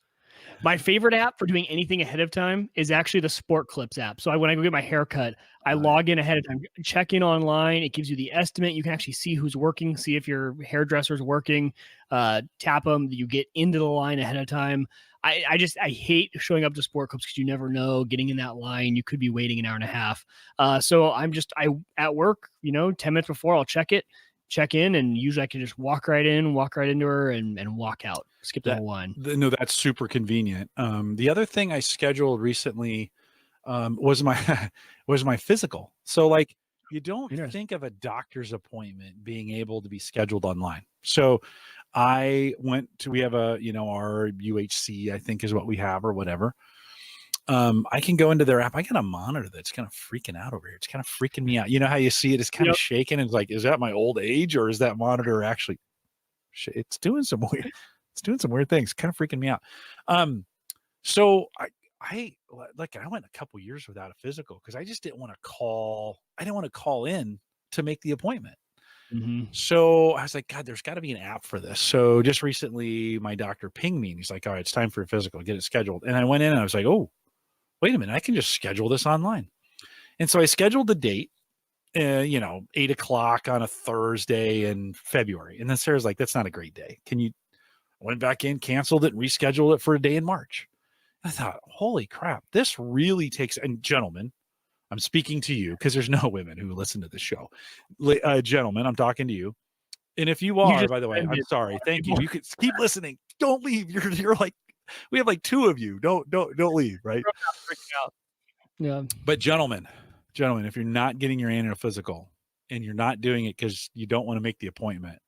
My favorite app for doing anything ahead of time is actually the Sport Clips app. So when I go get my haircut, I log in ahead of time, check in online. It gives you the estimate. You can actually see who's working, see if your hairdresser's working, tap them. You get into the line ahead of time. I hate showing up to Sport Clips because you never know, getting in that line. You could be waiting an hour and a half. So I at work, 10 minutes before, I'll check in, and usually I can just walk right into her and walk out, skip the whole line. No, that's super convenient. The other thing I scheduled recently was my physical. So like, you don't think of a doctor's appointment being able to be scheduled online. So I went to, we have our UHC, I think is what we have or whatever. I can go into their app. I got a monitor that's kind of freaking out over here. It's kind of freaking me out. You know how you see it? It's kind of shaking. And it's like, is that my old age, or is that monitor actually? It's doing some weird things. Kind of freaking me out. So I went a couple years without a physical because I just didn't want to call. I didn't want to call in to make the appointment. Mm-hmm. So I was like, God, there's got to be an app for this. So just recently, my doctor pinged me and he's like, all right, it's time for a physical. Get it scheduled. And I went in and I was like, oh, wait a minute, I can just schedule this online. And so I scheduled the date, 8 o'clock on a Thursday in February. And then Sarah's like, that's not a great day. I went back in, canceled it, and rescheduled it for a day in March. I thought, holy crap, this really takes, and gentlemen, I'm speaking to you because there's no women who listen to the show. Gentlemen, I'm talking to you. And if you are, by the way, I'm sorry. Thank you. You can keep listening. Don't leave. You're like, we have like two of you. Don't leave, right? Yeah. But gentlemen, if you're not getting your annual physical and you're not doing it because you don't want to make the appointment,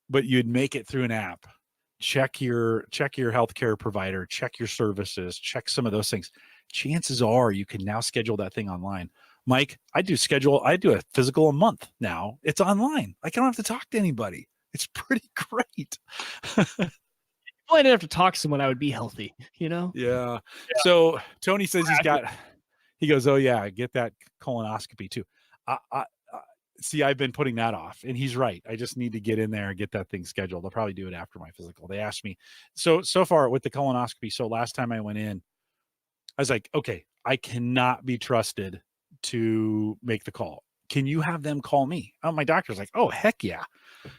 but you'd make it through an app, check your healthcare provider, check your services, check some of those things. Chances are you can now schedule that thing online. Mike, I do a physical a month now. It's online. I don't have to talk to anybody. It's pretty great. If I didn't have to talk to someone, I would be healthy, Yeah. So Tony says he goes, oh yeah, get that colonoscopy too. See, I've been putting that off, and he's right. I just need to get in there and get that thing scheduled. I'll probably do it after my physical. They asked me so far with the colonoscopy. So last time I went in, I was like, okay, I cannot be trusted to make the call. Can you have them call me? Oh, my doctor's like, oh, heck yeah.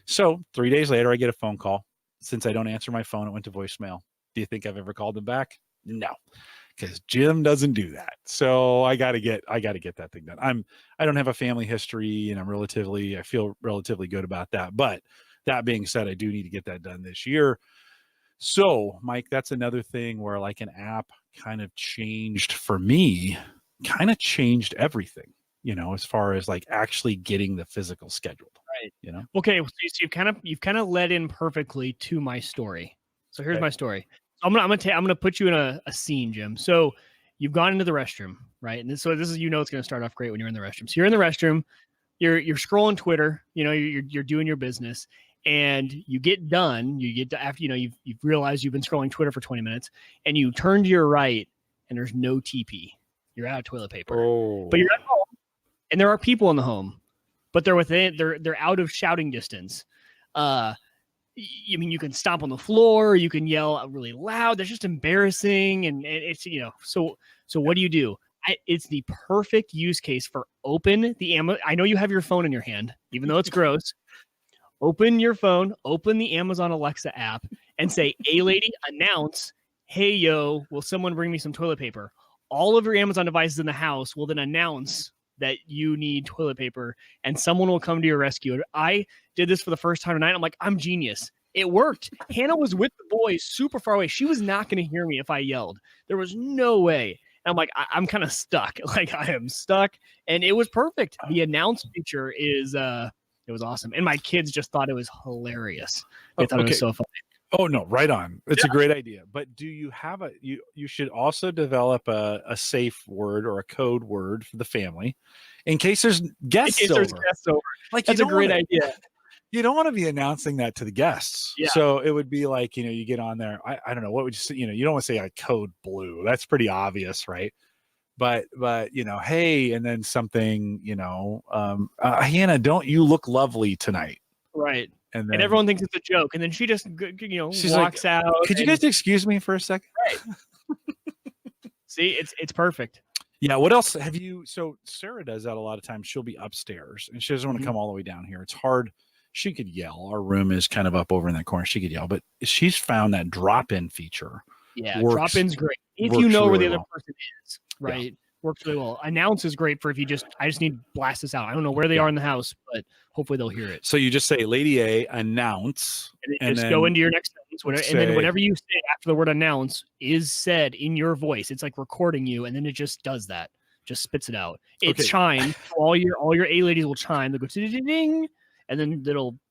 So 3 days later, I get a phone call. Since I don't answer my phone, it went to voicemail. Do you think I've ever called them back? No, because Jim doesn't do that. So I got to get that thing done. I don't have a family history, and I feel relatively good about that. But that being said, I do need to get that done this year. So, Mike, that's another thing where like an app kind of changed for me, kind of changed everything, as far as like actually getting the physical scheduled. Right. Okay. So you've kind of led in perfectly to my story. So here's my story. I'm gonna put you in a scene, Jim. So you've gone into the restroom, right? And this is it's going to start off great when you're in the restroom. So you're in the restroom, you're scrolling Twitter, you're doing your business. And you get done, after, you've realized you've been scrolling Twitter for 20 minutes, and you turn to your right and there's no TP. You're out of toilet paper. Oh. But you're at home and there are people in the home, but they're out of shouting distance. You can stomp on the floor, you can yell really loud. That's just embarrassing. And it's, so what do you do? It's the perfect use case for open the Amazon. I know you have your phone in your hand, even though it's gross. Open your phone, open the Amazon Alexa app, and say, "Hey, lady, announce, hey, yo, will someone bring me some toilet paper?" All of your Amazon devices in the house will then announce that you need toilet paper, and someone will come to your rescue. I did this for the first time tonight. I'm like, I'm genius. It worked. Hannah was with the boys super far away. She was not going to hear me if I yelled. There was no way. And I'm like, I'm kind of stuck. Like, I am stuck. And it was perfect. The announce feature is... it was awesome. And my kids just thought it was hilarious. They thought it was so funny. Oh, no, right on. It's a great idea. But do you have you should also develop a safe word or a code word for the family in case there's guests over. Like, that's a great idea. You don't want to be announcing that to the guests. Yeah. So it would be like, you get on there. I don't know. What would you say? You don't want to say like code blue. That's pretty obvious, right? But hey, and then something, Hannah, don't you look lovely tonight? Right. And then everyone thinks it's a joke. And then she just, she's walks like, out. Could you guys excuse me for a second? Right. See, it's perfect. Yeah. What else have you? So Sarah does that a lot of times. She'll be upstairs and she doesn't want to come all the way down here. It's hard. She could yell. Our room is kind of up over in that corner. She could yell, but she's found that drop-in feature. Yeah, drop-in's great. If you know where the other person is, right? Yeah. Works really well. Announce is great for if I just need to blast this out. I don't know where they are in the house, but hopefully they'll hear it. So you just say, Lady A, announce. And just go into your next sentence. And then whatever you say after the word announce is said in your voice. It's like recording you, and then it just does that. Just spits it out. It chimes. All your A ladies will chime. They'll go ding, and then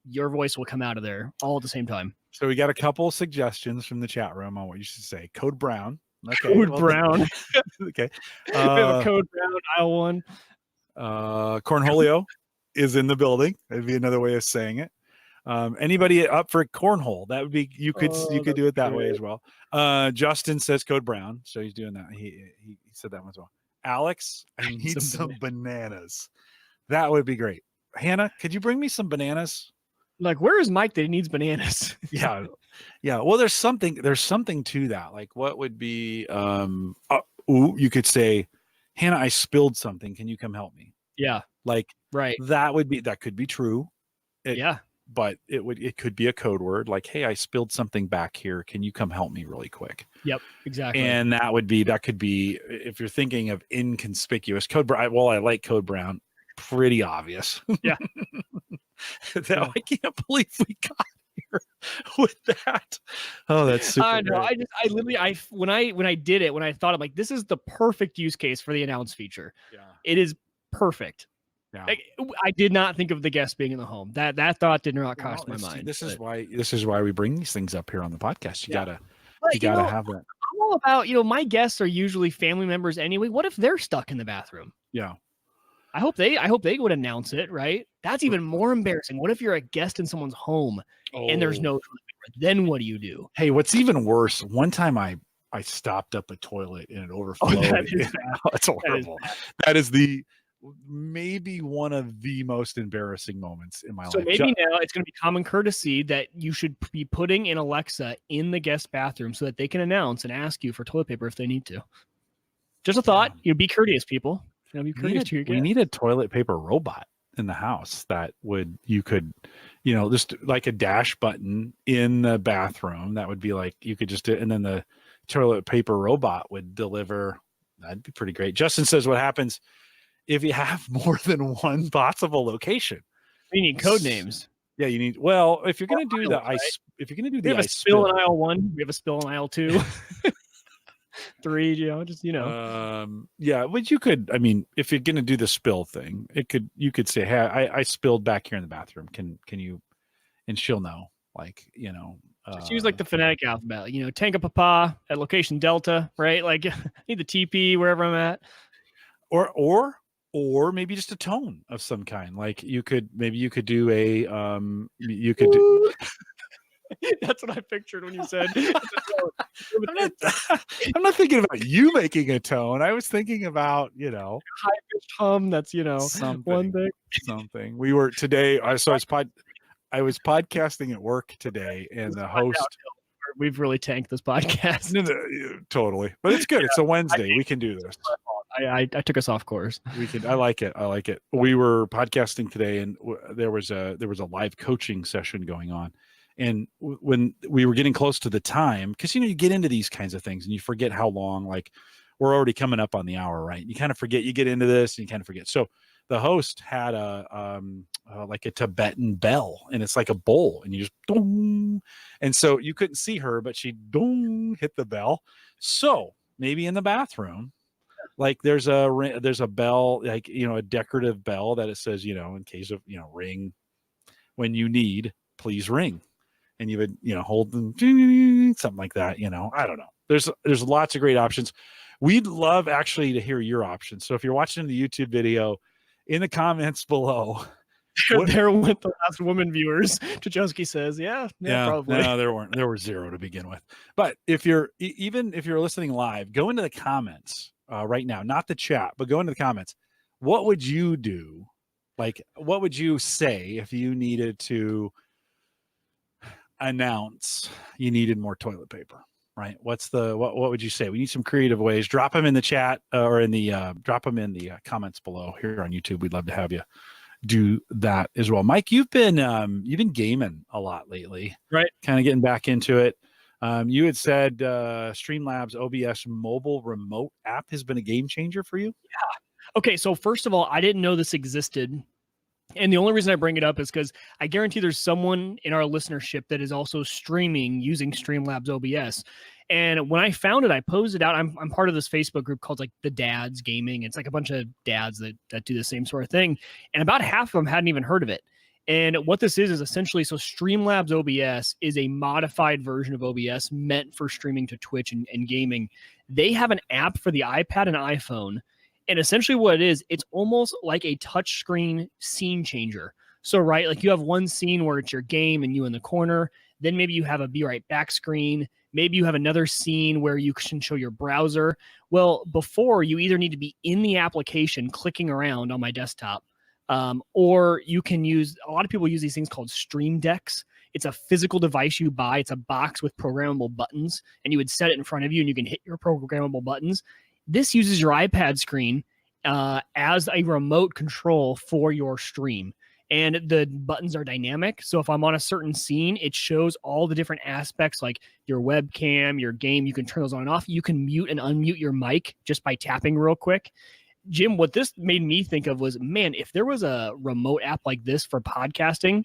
your voice will come out of there all at the same time. So we got a couple suggestions from the chat room on what you should say. Code Brown. Okay. Code Brown. Okay. We have a Code Brown, aisle 1. Cornholio is in the building. That'd be another way of saying it. Anybody up for cornhole? That would be, you could do it that way as well. Justin says Code Brown. So he's doing that. He said that one as well. Alex, I need some bananas. That would be great. Hannah, could you bring me some bananas? Like, where is Mike that he needs bananas? Yeah. Well, there's something to that. Like, what would be, you could say, Hannah, I spilled something. Can you come help me? Yeah. Like, right. That could be true. But it could be a code word. Like, hey, I spilled something back here. Can you come help me really quick? Yep. Exactly. And that could be, if you're thinking of inconspicuous Code Brown. Well, I like Code Brown. Pretty obvious. Yeah. I can't believe we got here with that. Oh, that's super. I know. When I did it, when I thought, I'm like, this is the perfect use case for the announce feature. Yeah. It is perfect. Yeah. Like, I did not think of the guest being in the home. That thought did not cross my mind. This is why we bring these things up here on the podcast. You gotta have that. I'm all about, my guests are usually family members anyway. What if they're stuck in the bathroom? Yeah. I hope they would announce it, right? That's even more embarrassing. What if you're a guest in someone's home and there's no toilet? Then what do you do? Hey, what's even worse? One time I stopped up a toilet and it overflowed. That's horrible. That is maybe one of the most embarrassing moments in my life. So maybe now it's going to be common courtesy that you should be putting in Alexa in the guest bathroom so that they can announce and ask you for toilet paper if they need to. Just a thought. Be courteous, people. Be courteous to your guests. We need a toilet paper robot in the house that you could just like a dash button in the bathroom. That would be like, you could just do it, and then the toilet paper robot would deliver. That'd be pretty great. Justin says, what happens if you have more than one possible location? You need code names. Yeah, you need. Well, if you're going to do we have a spill in aisle 1. We have a spill in aisle 2. 3, Yeah, but you could. I mean, if you're going to do the spill thing, you could say, "Hey, I spilled back here in the bathroom. Can you?" And she'll know. Like, just use like the phonetic alphabet. Tango Papa at location Delta, right? Like, need the TP wherever I'm at. Or maybe just a tone of some kind. Like you could do a That's what I pictured when you said. I'm not thinking about you making a tone. I was thinking about high pitched hum. That's one thing. Something. We were today. I was podcasting at work today, and the host. We've really tanked this podcast. No, totally, but it's good. It's a Wednesday. We can do this. I took us off course. I like it. We were podcasting today, and there was a live coaching session going on. And when we were getting close to the time, because you get into these kinds of things and you forget how long. Like, we're already coming up on the hour, right? You kind of forget. You get into this and you kind of forget. So the host had like a Tibetan bell, and it's like a bowl, and you just dong. And so you couldn't see her, but she dong hit the bell. So maybe in the bathroom, like there's a bell, like a decorative bell that it says in case of ring when you need, please ring. And you would, hold them, something like that. I don't know. There's lots of great options. We'd love actually to hear your options. So if you're watching the YouTube video, in the comments below, there with the last woman viewers. Chachowski says, yeah, probably. No, there were 0 to begin with. But if you're listening live, go into the comments right now, not the chat, but go into the comments. What would you do? Like, what would you say if you needed to announce you needed more toilet paper, right? What would you say? We need some creative ways. Drop them in the chat or in the drop them in the comments below here on YouTube. We'd love to have you do that as well. Mike, you've been gaming a lot lately, right? Kind of getting back into it. You had said Streamlabs OBS mobile remote app has been a game changer for you. Yeah. Okay, so first of all, I didn't know this existed. And the only reason I bring it up is because I guarantee there's someone in our listenership that is also streaming using Streamlabs OBS. And when I found it, I posted out. I'm part of this Facebook group called like the Dads Gaming. It's like a bunch of dads that do the same sort of thing. And about half of them hadn't even heard of it. And what this is essentially, so Streamlabs OBS is a modified version of OBS meant for streaming to Twitch and gaming. They have an app for the iPad and iPhone. And essentially what it is, it's almost like a touchscreen scene changer. So, right, like you have one scene where it's your game and you in the corner. Then maybe you have a be right back screen. Maybe you have another scene where you can show your browser. Well, before you either need to be in the application clicking around on my desktop, or you can use, a lot of people use these things called Stream Decks. It's a physical device you buy. It's a box with programmable buttons, and you would set it in front of you and you can hit your programmable buttons. This uses your iPad screen as a remote control for your stream. And the buttons are dynamic. So if I'm on a certain scene, it shows all the different aspects like your webcam, your game. You can turn those on and off. You can mute and unmute your mic just by tapping real quick. Jim, what this made me think of was, man, if there was a remote app like this for podcasting,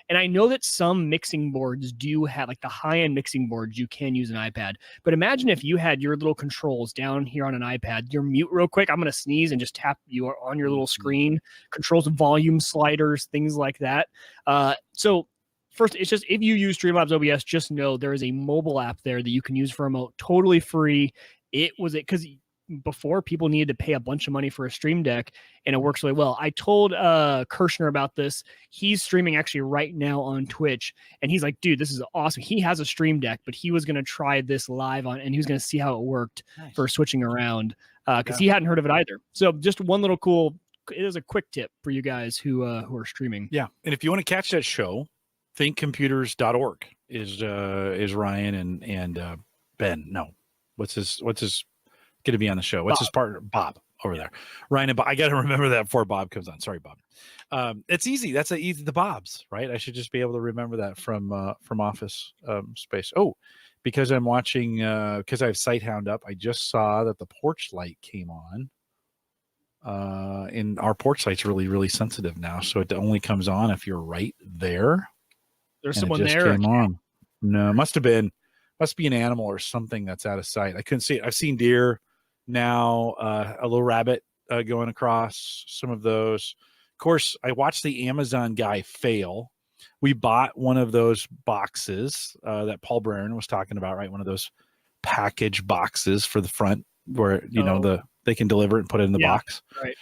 and I know that some mixing boards do have, like the high-end mixing boards, you can use an iPad. But imagine if you had your little controls down here on an iPad. Your mute real quick. I'm going to sneeze and just tap you on your little screen. Controls, volume sliders, things like that. So first, it's just, if you use Streamlabs OBS, just know there is a mobile app there that you can use for remote, totally free. Because before, people needed to pay a bunch of money for a Stream Deck, and it works really well. I told Kirshner about this. He's streaming actually right now on Twitch, and he's like, dude, this is awesome. He has a Stream Deck, but he was going to try this live on, and he was going to see how it worked for switching around, because he hadn't heard of it either. So just one little cool, it is a quick tip for you guys who are streaming. Yeah, and if you want to catch that show, thinkcomputers.org is Ryan and Ben. No, what's his going to be on the show? What's his partner? Bob over there. Ryan and Bob. I got to remember that before Bob comes on. Sorry, Bob. It's easy. That's the Bobs, right? I should just be able to remember that from Office Space. Oh, because I'm watching, because I have Sighthound up. I just saw that the porch light came on. And our porch light's really, really sensitive now, so it only comes on if you're right there. There's someone there. Came on. No, must be an animal or something that's out of sight. I couldn't see it. I've seen deer now, a little rabbit going across, some of those. Of course, I watched the Amazon guy fail. We bought one of those boxes that Paul Barron was talking about, right? One of those package boxes for the front where, they can deliver it and put it in the box. Right.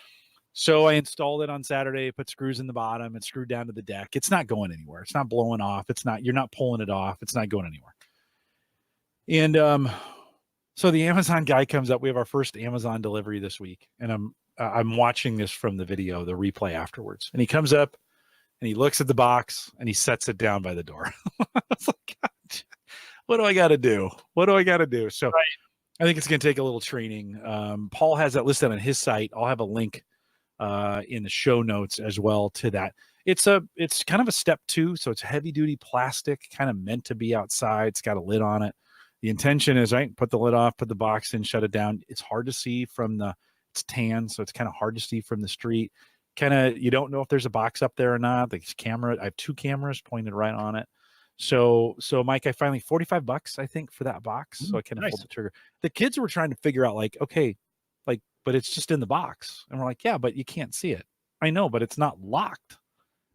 So I installed it on Saturday, put screws in the bottom and screwed down to the deck. It's not going anywhere. It's not blowing off. You're not pulling it off. It's not going anywhere. And so the Amazon guy comes up. We have our first Amazon delivery this week, and I'm watching this from the video, the replay afterwards. And he comes up and he looks at the box and he sets it down by the door. I was like, God, what do I got to do? So right. I think it's going to take a little training. Paul has that listed on his site. I'll have a link in the show notes as well to that. It's kind of a step 2. So it's heavy duty plastic, kind of meant to be outside. It's got a lid on it. The intention is, right, put the lid off, put the box in, shut it down. It's hard to see it's tan, so it's kind of hard to see from the street. You don't know if there's a box up there or not. The camera, I have 2 cameras pointed right on it. So Mike, I finally $45, I think, for that box. So I kind of pulled the trigger. The kids were trying to figure out, like, okay, like, but it's just in the box. And we're like, yeah, but you can't see it. I know, but it's not locked.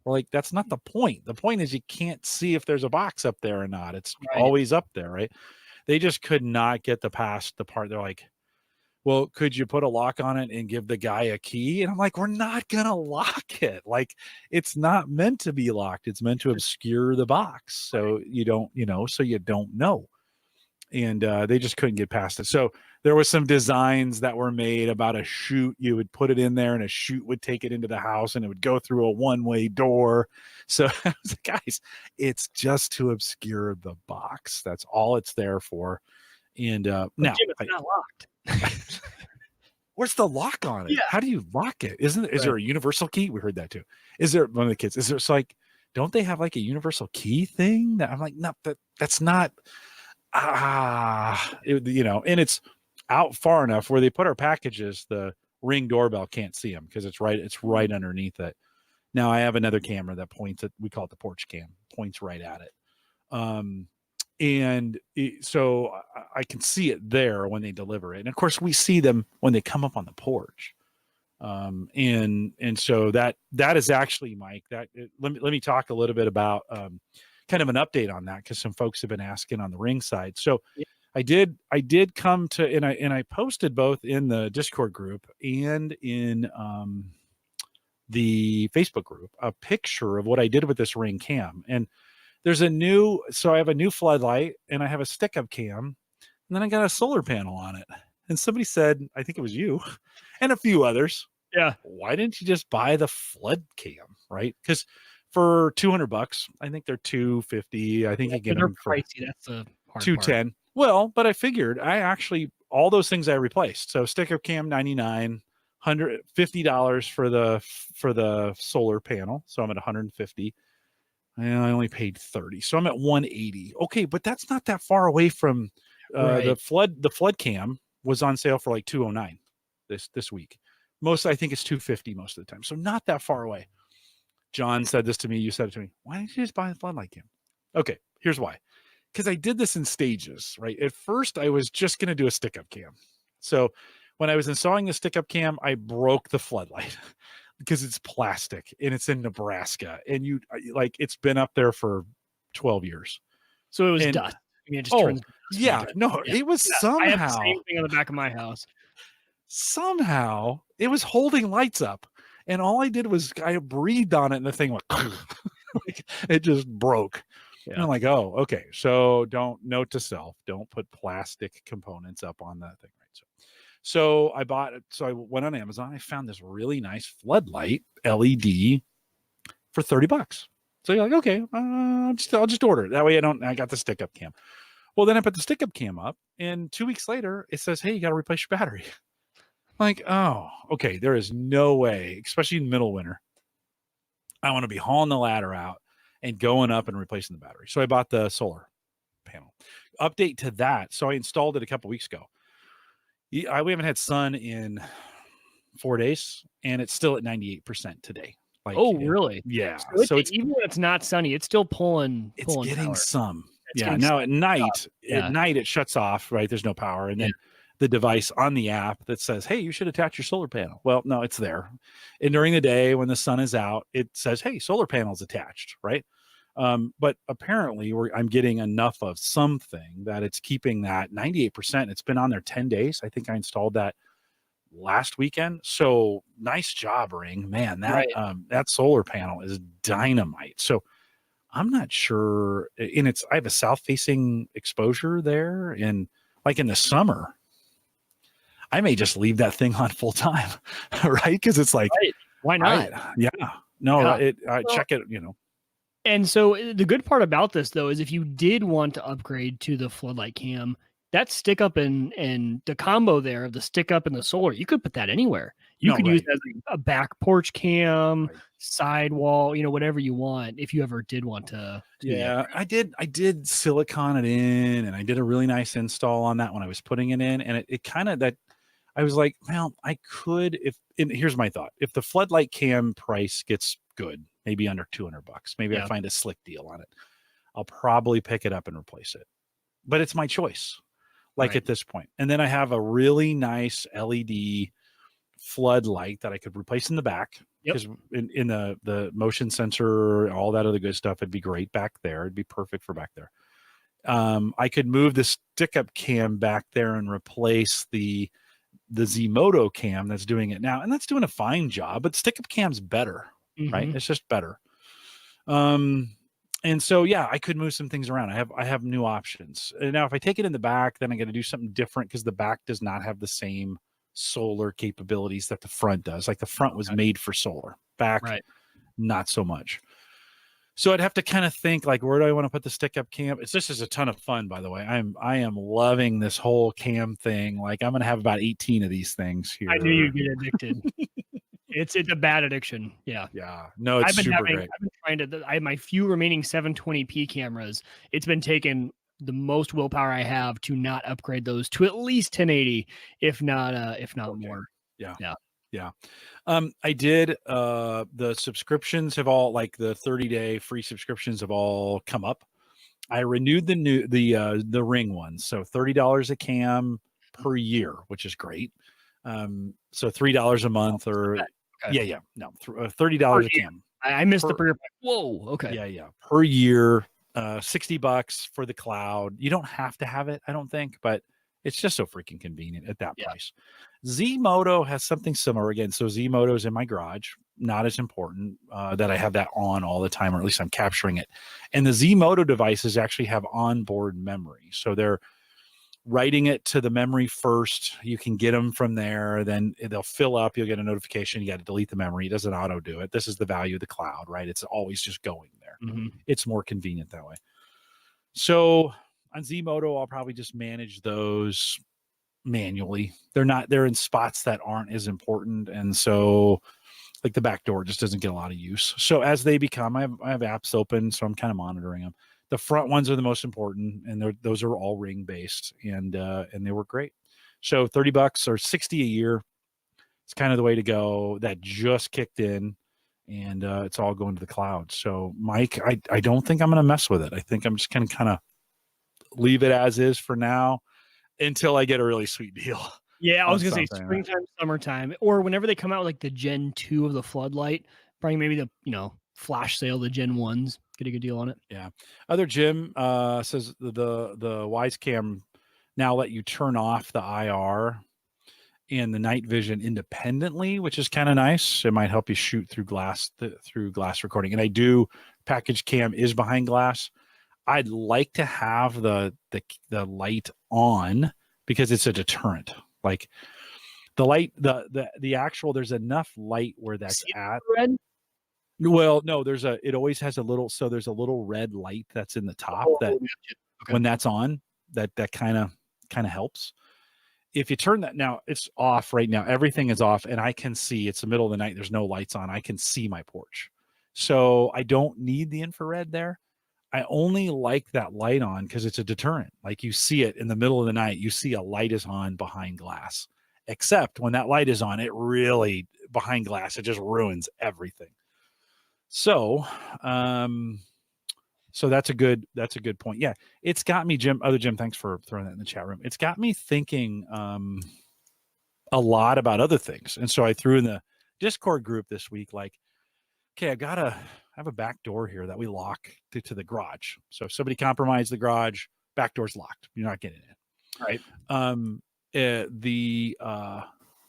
We're like, that's not the point. The point is you can't see if there's a box up there or not. It's always up there, right? They just could not get past the part. They're like, well, could you put a lock on it and give the guy a key? And I'm like, we're not going to lock it. Like, it's not meant to be locked. It's meant to obscure the box. So you don't, so you don't know. and they just couldn't get past it. So there was some designs that were made about a chute. You would put it in there and a chute would take it into the house and it would go through a one-way door. So I was like, guys, it's just to obscure the box. That's all it's there for. And now Jim, it's not locked. Where's the lock on it? Yeah. How do you lock it? Is there a universal key? We heard that too. Is there one of the kids? Is there, so like, don't they have like a universal key thing? That I'm like, no, that's not, you know, and it's out far enough where they put our packages, the Ring doorbell can't see them because it's right underneath it. Now I have another camera that points at, we call it the porch cam, points right at it. So I can see it there when they deliver it. And of course we see them when they come up on the porch. And so that is actually, Mike, let me talk a little bit about, kind of an update on that, because some folks have been asking on the Ring side. So yeah. I did come to, and I posted both in the Discord group and in the Facebook group a picture of what I did with this Ring cam. And there's so I have a new floodlight and I have a stick-up cam, and then I got a solar panel on it. And somebody said, I think it was you and a few others, yeah, why didn't you just buy the flood cam, right? Because for $200, I think they're $250. I think you get them for pricey. That's the hard $210. part. Well, but I figured all those things I replaced. So stick-up cam $99, $150 for the solar panel. So I'm at $150. And I only paid $30. So I'm at $180. Okay, but that's not that far away from the flood cam was on sale for like $209 this week. I think it's $250 most of the time. So not that far away. John said this to me. You said it to me. Why didn't you just buy the floodlight cam? Okay, here's why. Because I did this in stages, right? At first, I was just going to do a stick-up cam. So when I was installing the stick-up cam, I broke the floodlight because it's plastic and it's in Nebraska. And it's been up there for 12 years. So it was dust. I mean, it just turns. It was somehow. I have the same thing on the back of my house. Somehow it was holding lights up. And all I did was I breathed on it and the thing went, it just broke. Yeah. And I'm like, oh, okay. So note to self, don't put plastic components up on that thing. Right. So I bought it. So I went on Amazon. I found this really nice floodlight LED for $30. So you're like, okay, I'll just order it. That way I got the stick-up cam. Well, then I put the stick-up cam up, and 2 weeks later it says, hey, you got to replace your battery. I'm like, oh, okay. There is no way, especially in middle winter, I want to be hauling the ladder out and going up and replacing the battery. So I bought the solar panel. Update to that. So I installed it a couple weeks ago. We haven't had sun in 4 days, and it's still at 98% today. Really? Yeah. So it's even when it's not sunny, it's still pulling. It's getting power. Some. Now at night, it shuts off. Right. There's no power, and then the device on the app that says, hey, you should attach your solar panel. Well, no, it's there. And during the day when the sun is out, it says, hey, solar panel's attached. Right. But apparently I'm getting enough of something that it's keeping that 98%. It's been on there 10 days. I think I installed that last weekend. So nice job, Ring. Man, that solar panel is dynamite. So I'm not sure. And I have a south facing exposure there. And like in the summer, I may just leave that thing on full time. Right. Cause it's like, why not? Check it, And so the good part about this, though, is if you did want to upgrade to the floodlight cam, that stick up and the combo there of the stick up and the solar, you could put that anywhere. You could use it as a back porch cam, sidewall, whatever you want. If you ever did want to. I did silicone it in, and I did a really nice install on that when I was putting it in, and it kind of that. I was like, well, I could here's my thought: if the floodlight cam price gets good, maybe under $200, maybe I find a slick deal on it, I'll probably pick it up and replace it. But it's my choice, at this point. And then I have a really nice LED floodlight that I could replace in the back, because in the motion sensor, all that other good stuff, it'd be great back there. It'd be perfect for back there. I could move the stick-up cam back there and replace the Zmoto cam that's doing it now, and that's doing a fine job, but stick-up cam's better. Right. It's just better. And And so, yeah, I could move some things around. I have new options. And now if I take it in the back, then I got to do something different because the back does not have the same solar capabilities that the front does. Like the front was made for solar, back, not so much. So I'd have to kind of think like, where do I want to put the stick up cam? This is a ton of fun, by the way. I am loving this whole cam thing. Like I'm going to have about 18 of these things here. I knew you'd get addicted. It's a bad addiction. Yeah. Yeah. No, it's super great. I've been trying to, I have my few remaining 720p cameras. It's been taking the most willpower I have to not upgrade those to at least 1080, if not more. Yeah. Yeah. Yeah. I did, the subscriptions have all, like the 30-day free subscriptions have all come up. I renewed the Ring ones. So $30 a cam per year, which is great. So $3 a month or $30 a cam. I missed the per. Whoa. Okay. Yeah. Per year, $60 for the cloud. You don't have to have it, I don't think, but it's just so freaking convenient at that price. Z-Moto has something similar again. So Z-Moto's in my garage, not as important that I have that on all the time, or at least I'm capturing it. And the Z-Moto devices actually have onboard memory. So they're writing it to the memory first. You can get them from there. Then they'll fill up. You'll get a notification. You got to delete the memory. It doesn't auto do it. This is the value of the cloud, right? It's always just going there. It's more convenient that way. So on Z-Moto, I'll probably just manage those manually. They're in spots that aren't as important. And so like the back door just doesn't get a lot of use. So as they become, I have apps open, so I'm kind of monitoring them. The front ones are the most important, and those are all Ring based, and they work great. So $30 or $60 a year, it's kind of the way to go. That just kicked in, and it's all going to the cloud. So Mike, I don't think I'm going to mess with it. I think I'm just going to kind of leave it as is for now until I get a really sweet deal. Yeah, I was going to say springtime, summertime, or whenever they come out with like the Gen 2 of the floodlight, probably maybe the flash sale, the Gen 1s, get a good deal on it. Yeah. Other Jim says the Wise Cam now let you turn off the IR and the night vision independently, which is kind of nice. It might help you shoot through glass recording. And I do, package cam is behind glass. I'd like to have the light on because it's a deterrent. Like the light, the actual, there's enough light where that's at. Red? Well, no, it always has there's a little red light that's in the top when that's on, that kind of helps. If you turn that, now it's off right now, everything is off, and I can see, it's the middle of the night, there's no lights on, I can see my porch. So I don't need the infrared there. I only like that light on because it's a deterrent. Like you see it in the middle of the night, you see a light is on behind glass. Except when that light is on, it really, behind glass, it just ruins everything. So, so that's a good point. Yeah, it's got me, Jim. Other Jim, thanks for throwing that in the chat room. It's got me thinking a lot about other things, and so I threw in the Discord group this week, like, okay, I have a back door here that we lock to the garage. So if somebody compromised the garage, back door's locked. You're not getting in, right?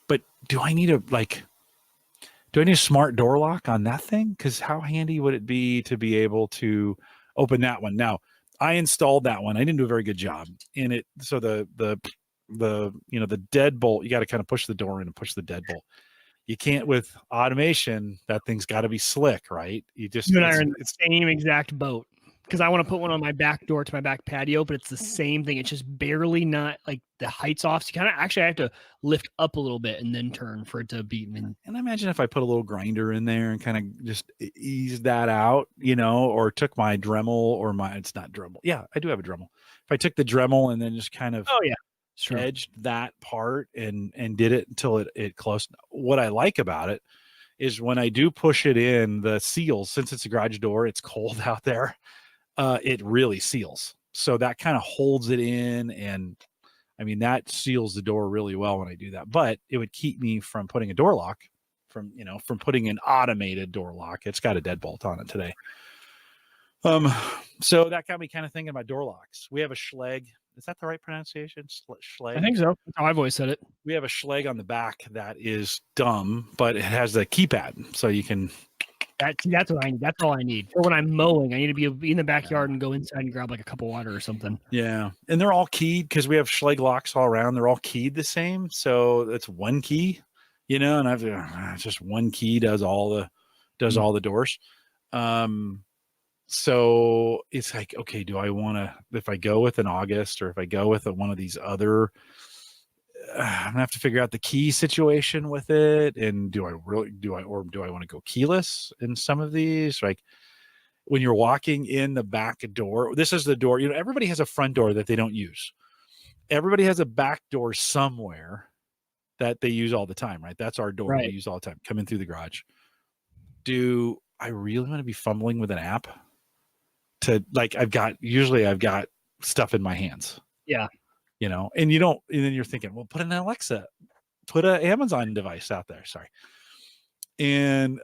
But do I need a smart door lock on that thing? Because how handy would it be to be able to open that one? Now, I installed that one. I didn't do a very good job in it. So the deadbolt, you got to kind of push the door in and push the deadbolt. You can't with automation. That thing's got to be slick, right? You and I are in the same exact boat, because I want to put one on my back door to my back patio, but it's the same thing. It's just barely not, like, the height's off. So you kind of actually have to lift up a little bit and then turn for it to be. And I imagine if I put a little grinder in there and kind of just ease that out, or took my Dremel or it's not Dremel. Yeah, I do have a Dremel. If I took the Dremel and then just kind of edged that part and did it until it closed. What I like about it is when I do push it in, the seals, since it's a garage door, it's cold out there. It really seals. So that kind of holds it in. And I mean, that seals the door really well when I do that, but it would keep me from putting a door lock from putting an automated door lock. It's got a deadbolt on it today. So that got me kind of thinking about door locks. We have a Schlage. Is that the right pronunciation? Schlage? I think so. That's how I've always said it. We have a Schlage on the back that is dumb, but it has the keypad. So you can That's what I need. That's all I need. For when I'm mowing, I need to be in the backyard and go inside and grab like a cup of water or something. Yeah. And they're all keyed because we have Schlage locks all around. They're all keyed the same. So it's one key, and I've just one key does all the doors. So it's like, okay, do I want to, if I go with an August or if I go with one of these other, I'm gonna have to figure out the key situation with it. And do I want to go keyless in some of these? Like when you're walking in the back door, this is the door, everybody has a front door that they don't use. Everybody has a back door somewhere that they use all the time, right? That's our door we use all the time, coming through the garage. Do I really want to be fumbling with an app to I've got stuff in my hands. Yeah. And then you're thinking, well, put an Alexa, put an Amazon device out there. Sorry. And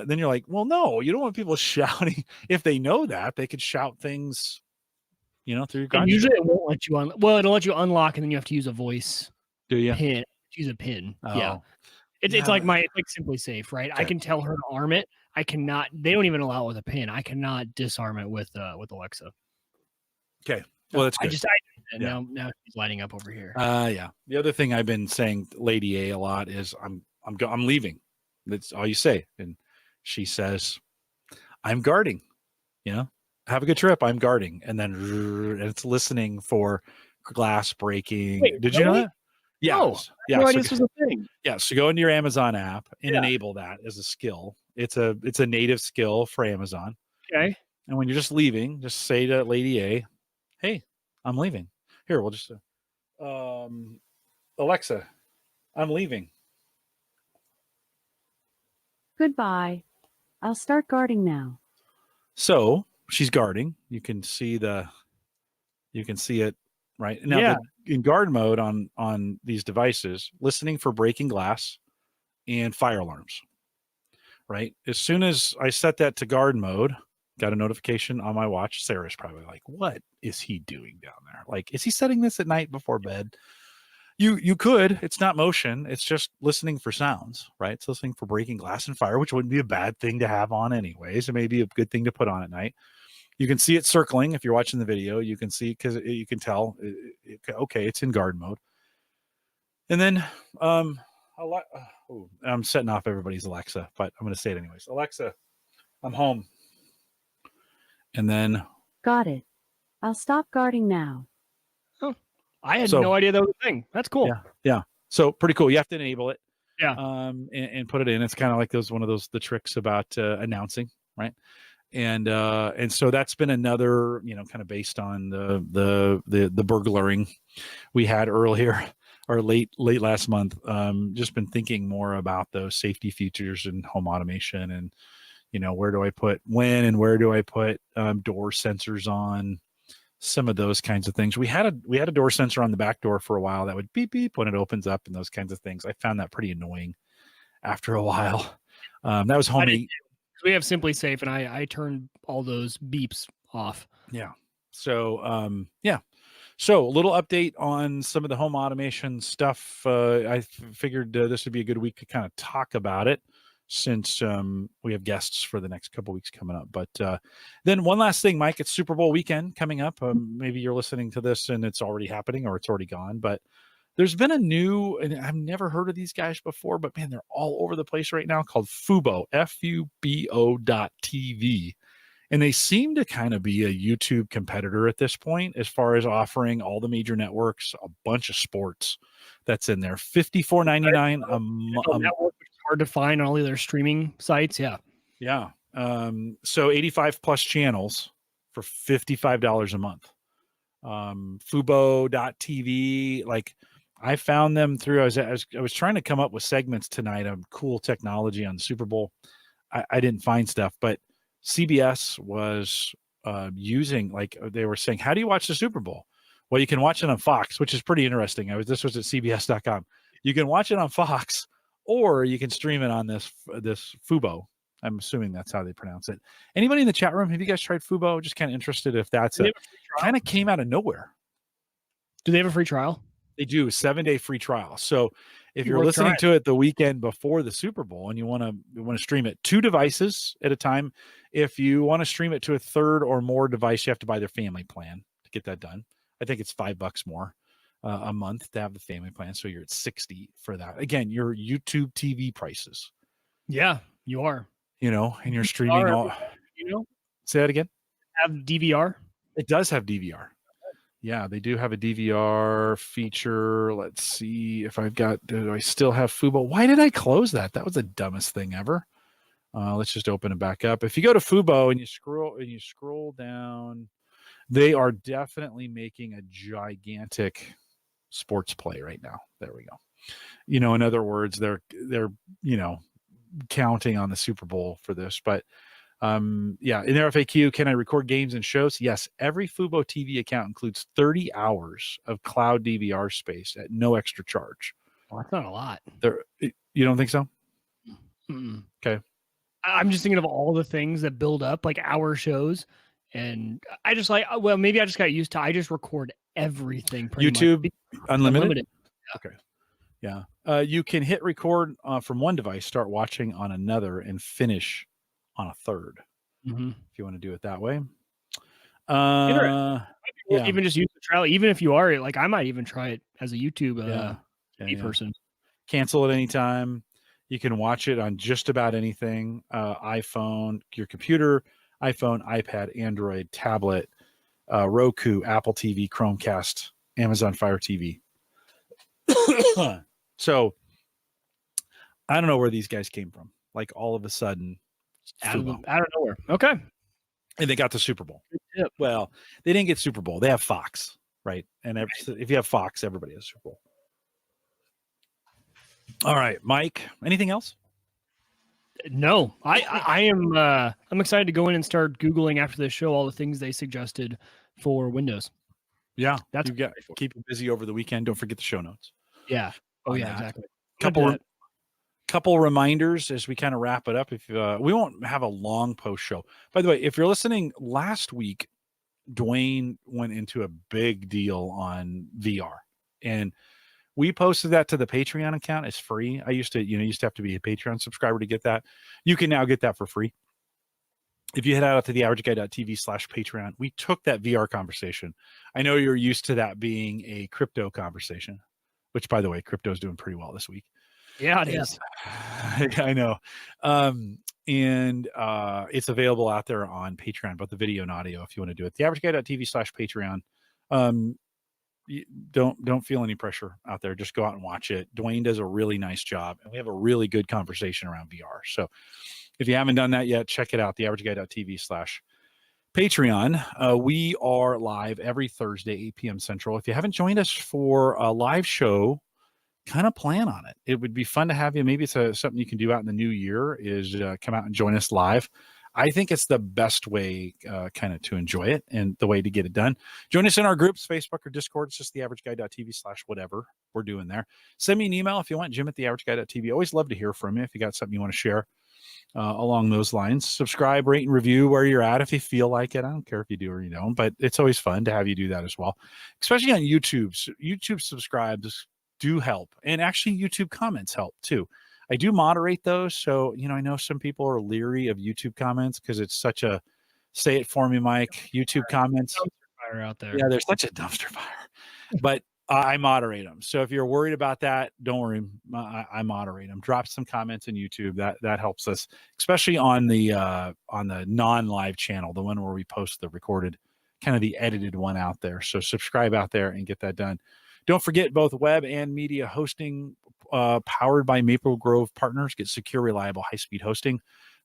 then you're like, well, no, you don't want people shouting. If they know that, they could shout things, through your garage. And usually it won't let you it'll let you unlock and then you have to use a voice. Do you? Pin. Use a pin. Oh. Yeah. It's like Simply Safe, right? Okay. I can tell her to arm it. I cannot. They don't even allow it with a pin. I cannot disarm it with Alexa. Okay. Well, that's good. Now she's lighting up over here. Yeah. The other thing I've been saying, Lady A, a lot is I'm leaving. That's all you say, and she says, "I'm guarding." Have a good trip. I'm guarding, and then it's listening for glass breaking. Wait, did you know that? Yeah. No, yeah. No idea this was a thing. Yeah. So go into your Amazon app and enable that as a skill. It's a native skill for Amazon. Okay. And when you're just leaving, just say to Lady A, "Hey, I'm leaving." Here, we'll just Alexa, I'm leaving. Goodbye. I'll start guarding now. So she's guarding. You can see it right now. In guard mode on these devices, listening for breaking glass and fire alarms. Right. As soon as I set that to guard mode, got a notification on my watch. Sarah's probably like, "What is he doing down there? Like, is he setting this at night before bed?" You could. It's not motion. It's just listening for sounds, right? It's listening for breaking glass and fire, which wouldn't be a bad thing to have on anyways. It may be a good thing to put on at night. You can see it circling. If you're watching the video, you can see, because you can tell, okay, it's in guard mode. And then I'm setting off everybody's Alexa, but I'm going to say it anyways. Alexa, I'm home. And then. Got it. I'll stop guarding now. Oh, I had no idea that was a thing. That's cool. Yeah. So pretty cool. You have to enable it. Yeah. And put it in. It's kind of like the tricks about announcing, right? And so that's been another, kind of based on the burglaring we had earlier or late last month. Just been thinking more about those safety features and home automation, and where do I put door sensors on, some of those kinds of things. We had a door sensor on the back door for a while that would beep beep when it opens up and those kinds of things. I found that pretty annoying after a while. That was homey. We have Simply Safe, and I turned all those beeps off. Yeah. So So a little update on some of the home automation stuff. I figured this would be a good week to kind of talk about it, since we have guests for the next couple weeks coming up. But then one last thing, Mike, it's Super Bowl weekend coming up. Maybe you're listening to this and it's already happening or it's already gone, but there's been a new, and I've never heard of these guys before, but man, they're all over the place right now, called Fubo, FUBO.TV. And they seem to kind of be a YouTube competitor at this point, as far as offering all the major networks, a bunch of sports that's in there. $54.99 a month. Network, which is hard to find on all of their streaming sites. Yeah. Yeah. So 85 plus channels for $55 a month. Fubo.TV. Like, I found them through, I was trying to come up with segments tonight of cool technology on the Super Bowl. I didn't find stuff, but CBS was using, like, they were saying, how do you watch the Super Bowl? Well, you can watch it on Fox, which is pretty interesting. This was at CBS.com. You can watch it on Fox, or you can stream it on this Fubo. I'm assuming that's how they pronounce it. Anybody in the chat room, have you guys tried Fubo? Just kind of interested if that's kind of came out of nowhere. Do they have a free trial? They do, 7-day free trial. So If you're listening to it the weekend before the Super Bowl and you want to stream it 2 devices at a time, if you want to stream it to a third or more device, you have to buy their family plan to get that done. I think it's $5 more a month to have the family plan, so you're at $60 for that. Again, your YouTube TV prices. Yeah, you are. And you're streaming all. Say that again. Have DVR? It does have DVR. Yeah, they do have a DVR feature. Let's see if do I still have Fubo? Why did I close that? That was the dumbest thing ever. Let's just open it back up. If you go to Fubo and you scroll down, they are definitely making a gigantic sports play right now. There we go. In other words, they're counting on the Super Bowl for this, but in their FAQ, can I record games and shows? Yes. Every Fubo TV account includes 30 hours of cloud DVR space at no extra charge. Well, that's not a lot. You don't think so? Mm-mm. Okay. I'm just thinking of all the things that build up, like hour shows. And I just maybe I just got used to, I just record everything. YouTube much. Unlimited? Yeah. Okay. Yeah. You can hit record from one device, start watching on another, and finish on a third. Mm-hmm. If you want to do it that way. Even just use the trial. Even if you are like, I might even try it as a YouTube person. Cancel at any time. You can watch it on just about anything. iPhone, your computer, iPhone, iPad, Android, tablet, Roku, Apple TV, Chromecast, Amazon Fire TV. So I don't know where these guys came from. Like all of a sudden, out of nowhere. Okay. And they got the Super Bowl. Yep. Well, they didn't get Super Bowl. They have Fox, right? And if you have Fox, everybody has Super Bowl. All right, Mike, anything else? No, I am. I'm excited to go in and start Googling after this show all the things they suggested for Windows. Yeah, that's keep you busy over the weekend. Don't forget the show notes. Yeah. Oh yeah, exactly. Couple reminders as we kind of wrap it up. If we won't have a long post show. By the way, if you're listening, last week Dwayne went into a big deal on VR, and we posted that to the Patreon account. It's free. I used to have to be a Patreon subscriber to get that. You can now get that for free. If you head out to theaverageguy.tv/Patreon, we took that VR conversation. I know you're used to that being a crypto conversation, which, by the way, crypto is doing pretty well this week. Yeah, it is. I know. And it's available out there on Patreon, both the video and audio, if you want to do it. Theaverageguy.tv/Patreon. Don't feel any pressure out there. Just go out and watch it. Dwayne does a really nice job, and we have a really good conversation around VR. So if you haven't done that yet, check it out. Theaverageguy.tv/Patreon. We are live every Thursday, 8 p.m. Central. If you haven't joined us for a live show, kind of plan on it. It would be fun to have you. Maybe it's something you can do out in the new year is come out and join us live. I think it's the best way kind of to enjoy it and the way to get it done. Join us in our groups, Facebook or Discord. It's just theaverageguy.tv/whatever we're doing there. Send me an email if you want, Jim@theaverageguy.tv. Always love to hear from you if you got something you want to share along those lines. Subscribe, rate, and review where you're at if you feel like it. I don't care if you do or you don't, but it's always fun to have you do that as well, especially on YouTube. YouTube subscribes do help, and actually YouTube comments help too. I do moderate those, so I know some people are leery of YouTube comments because it's such a say it for me, Mike. YouTube comments dumpster fire out there. Yeah, there's such a dumpster fire, but I moderate them. So if you're worried about that, don't worry. I moderate them. Drop some comments in YouTube. That helps us, especially on the non-live channel, the one where we post the recorded, kind of the edited one out there. So subscribe out there and get that done. Don't forget both web and media hosting powered by Maple Grove Partners. Get secure, reliable, high-speed hosting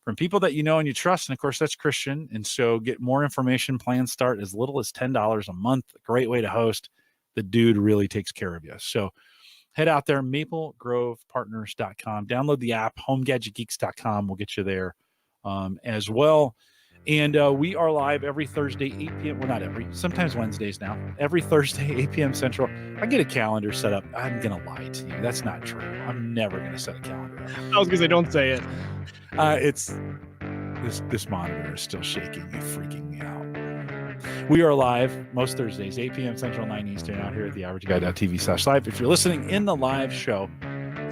from people that you know and you trust. And, of course, that's Christian. And so get more information. Plans start as little as $10 a month. A great way to host. The dude really takes care of you. So head out there, maplegrovepartners.com. Download the app, homegadgetgeeks.com. We'll get you there as well. And we are live every Thursday, 8 p.m. Well, not every, sometimes Wednesdays now. Every Thursday, 8 p.m. Central. I get a calendar set up. I'm going to lie to you. That's not true. I'm never going to set a calendar up. I was going to say, don't say it. It's this monitor is still shaking and freaking me out. We are live most Thursdays, 8 p.m. Central, 9 Eastern, out here at theaverageguy.tv/live. If you're listening in the live show,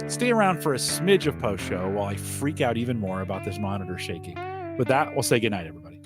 Stay around for a smidge of post show while I freak out even more about this monitor shaking. With that, we'll say goodnight, everybody.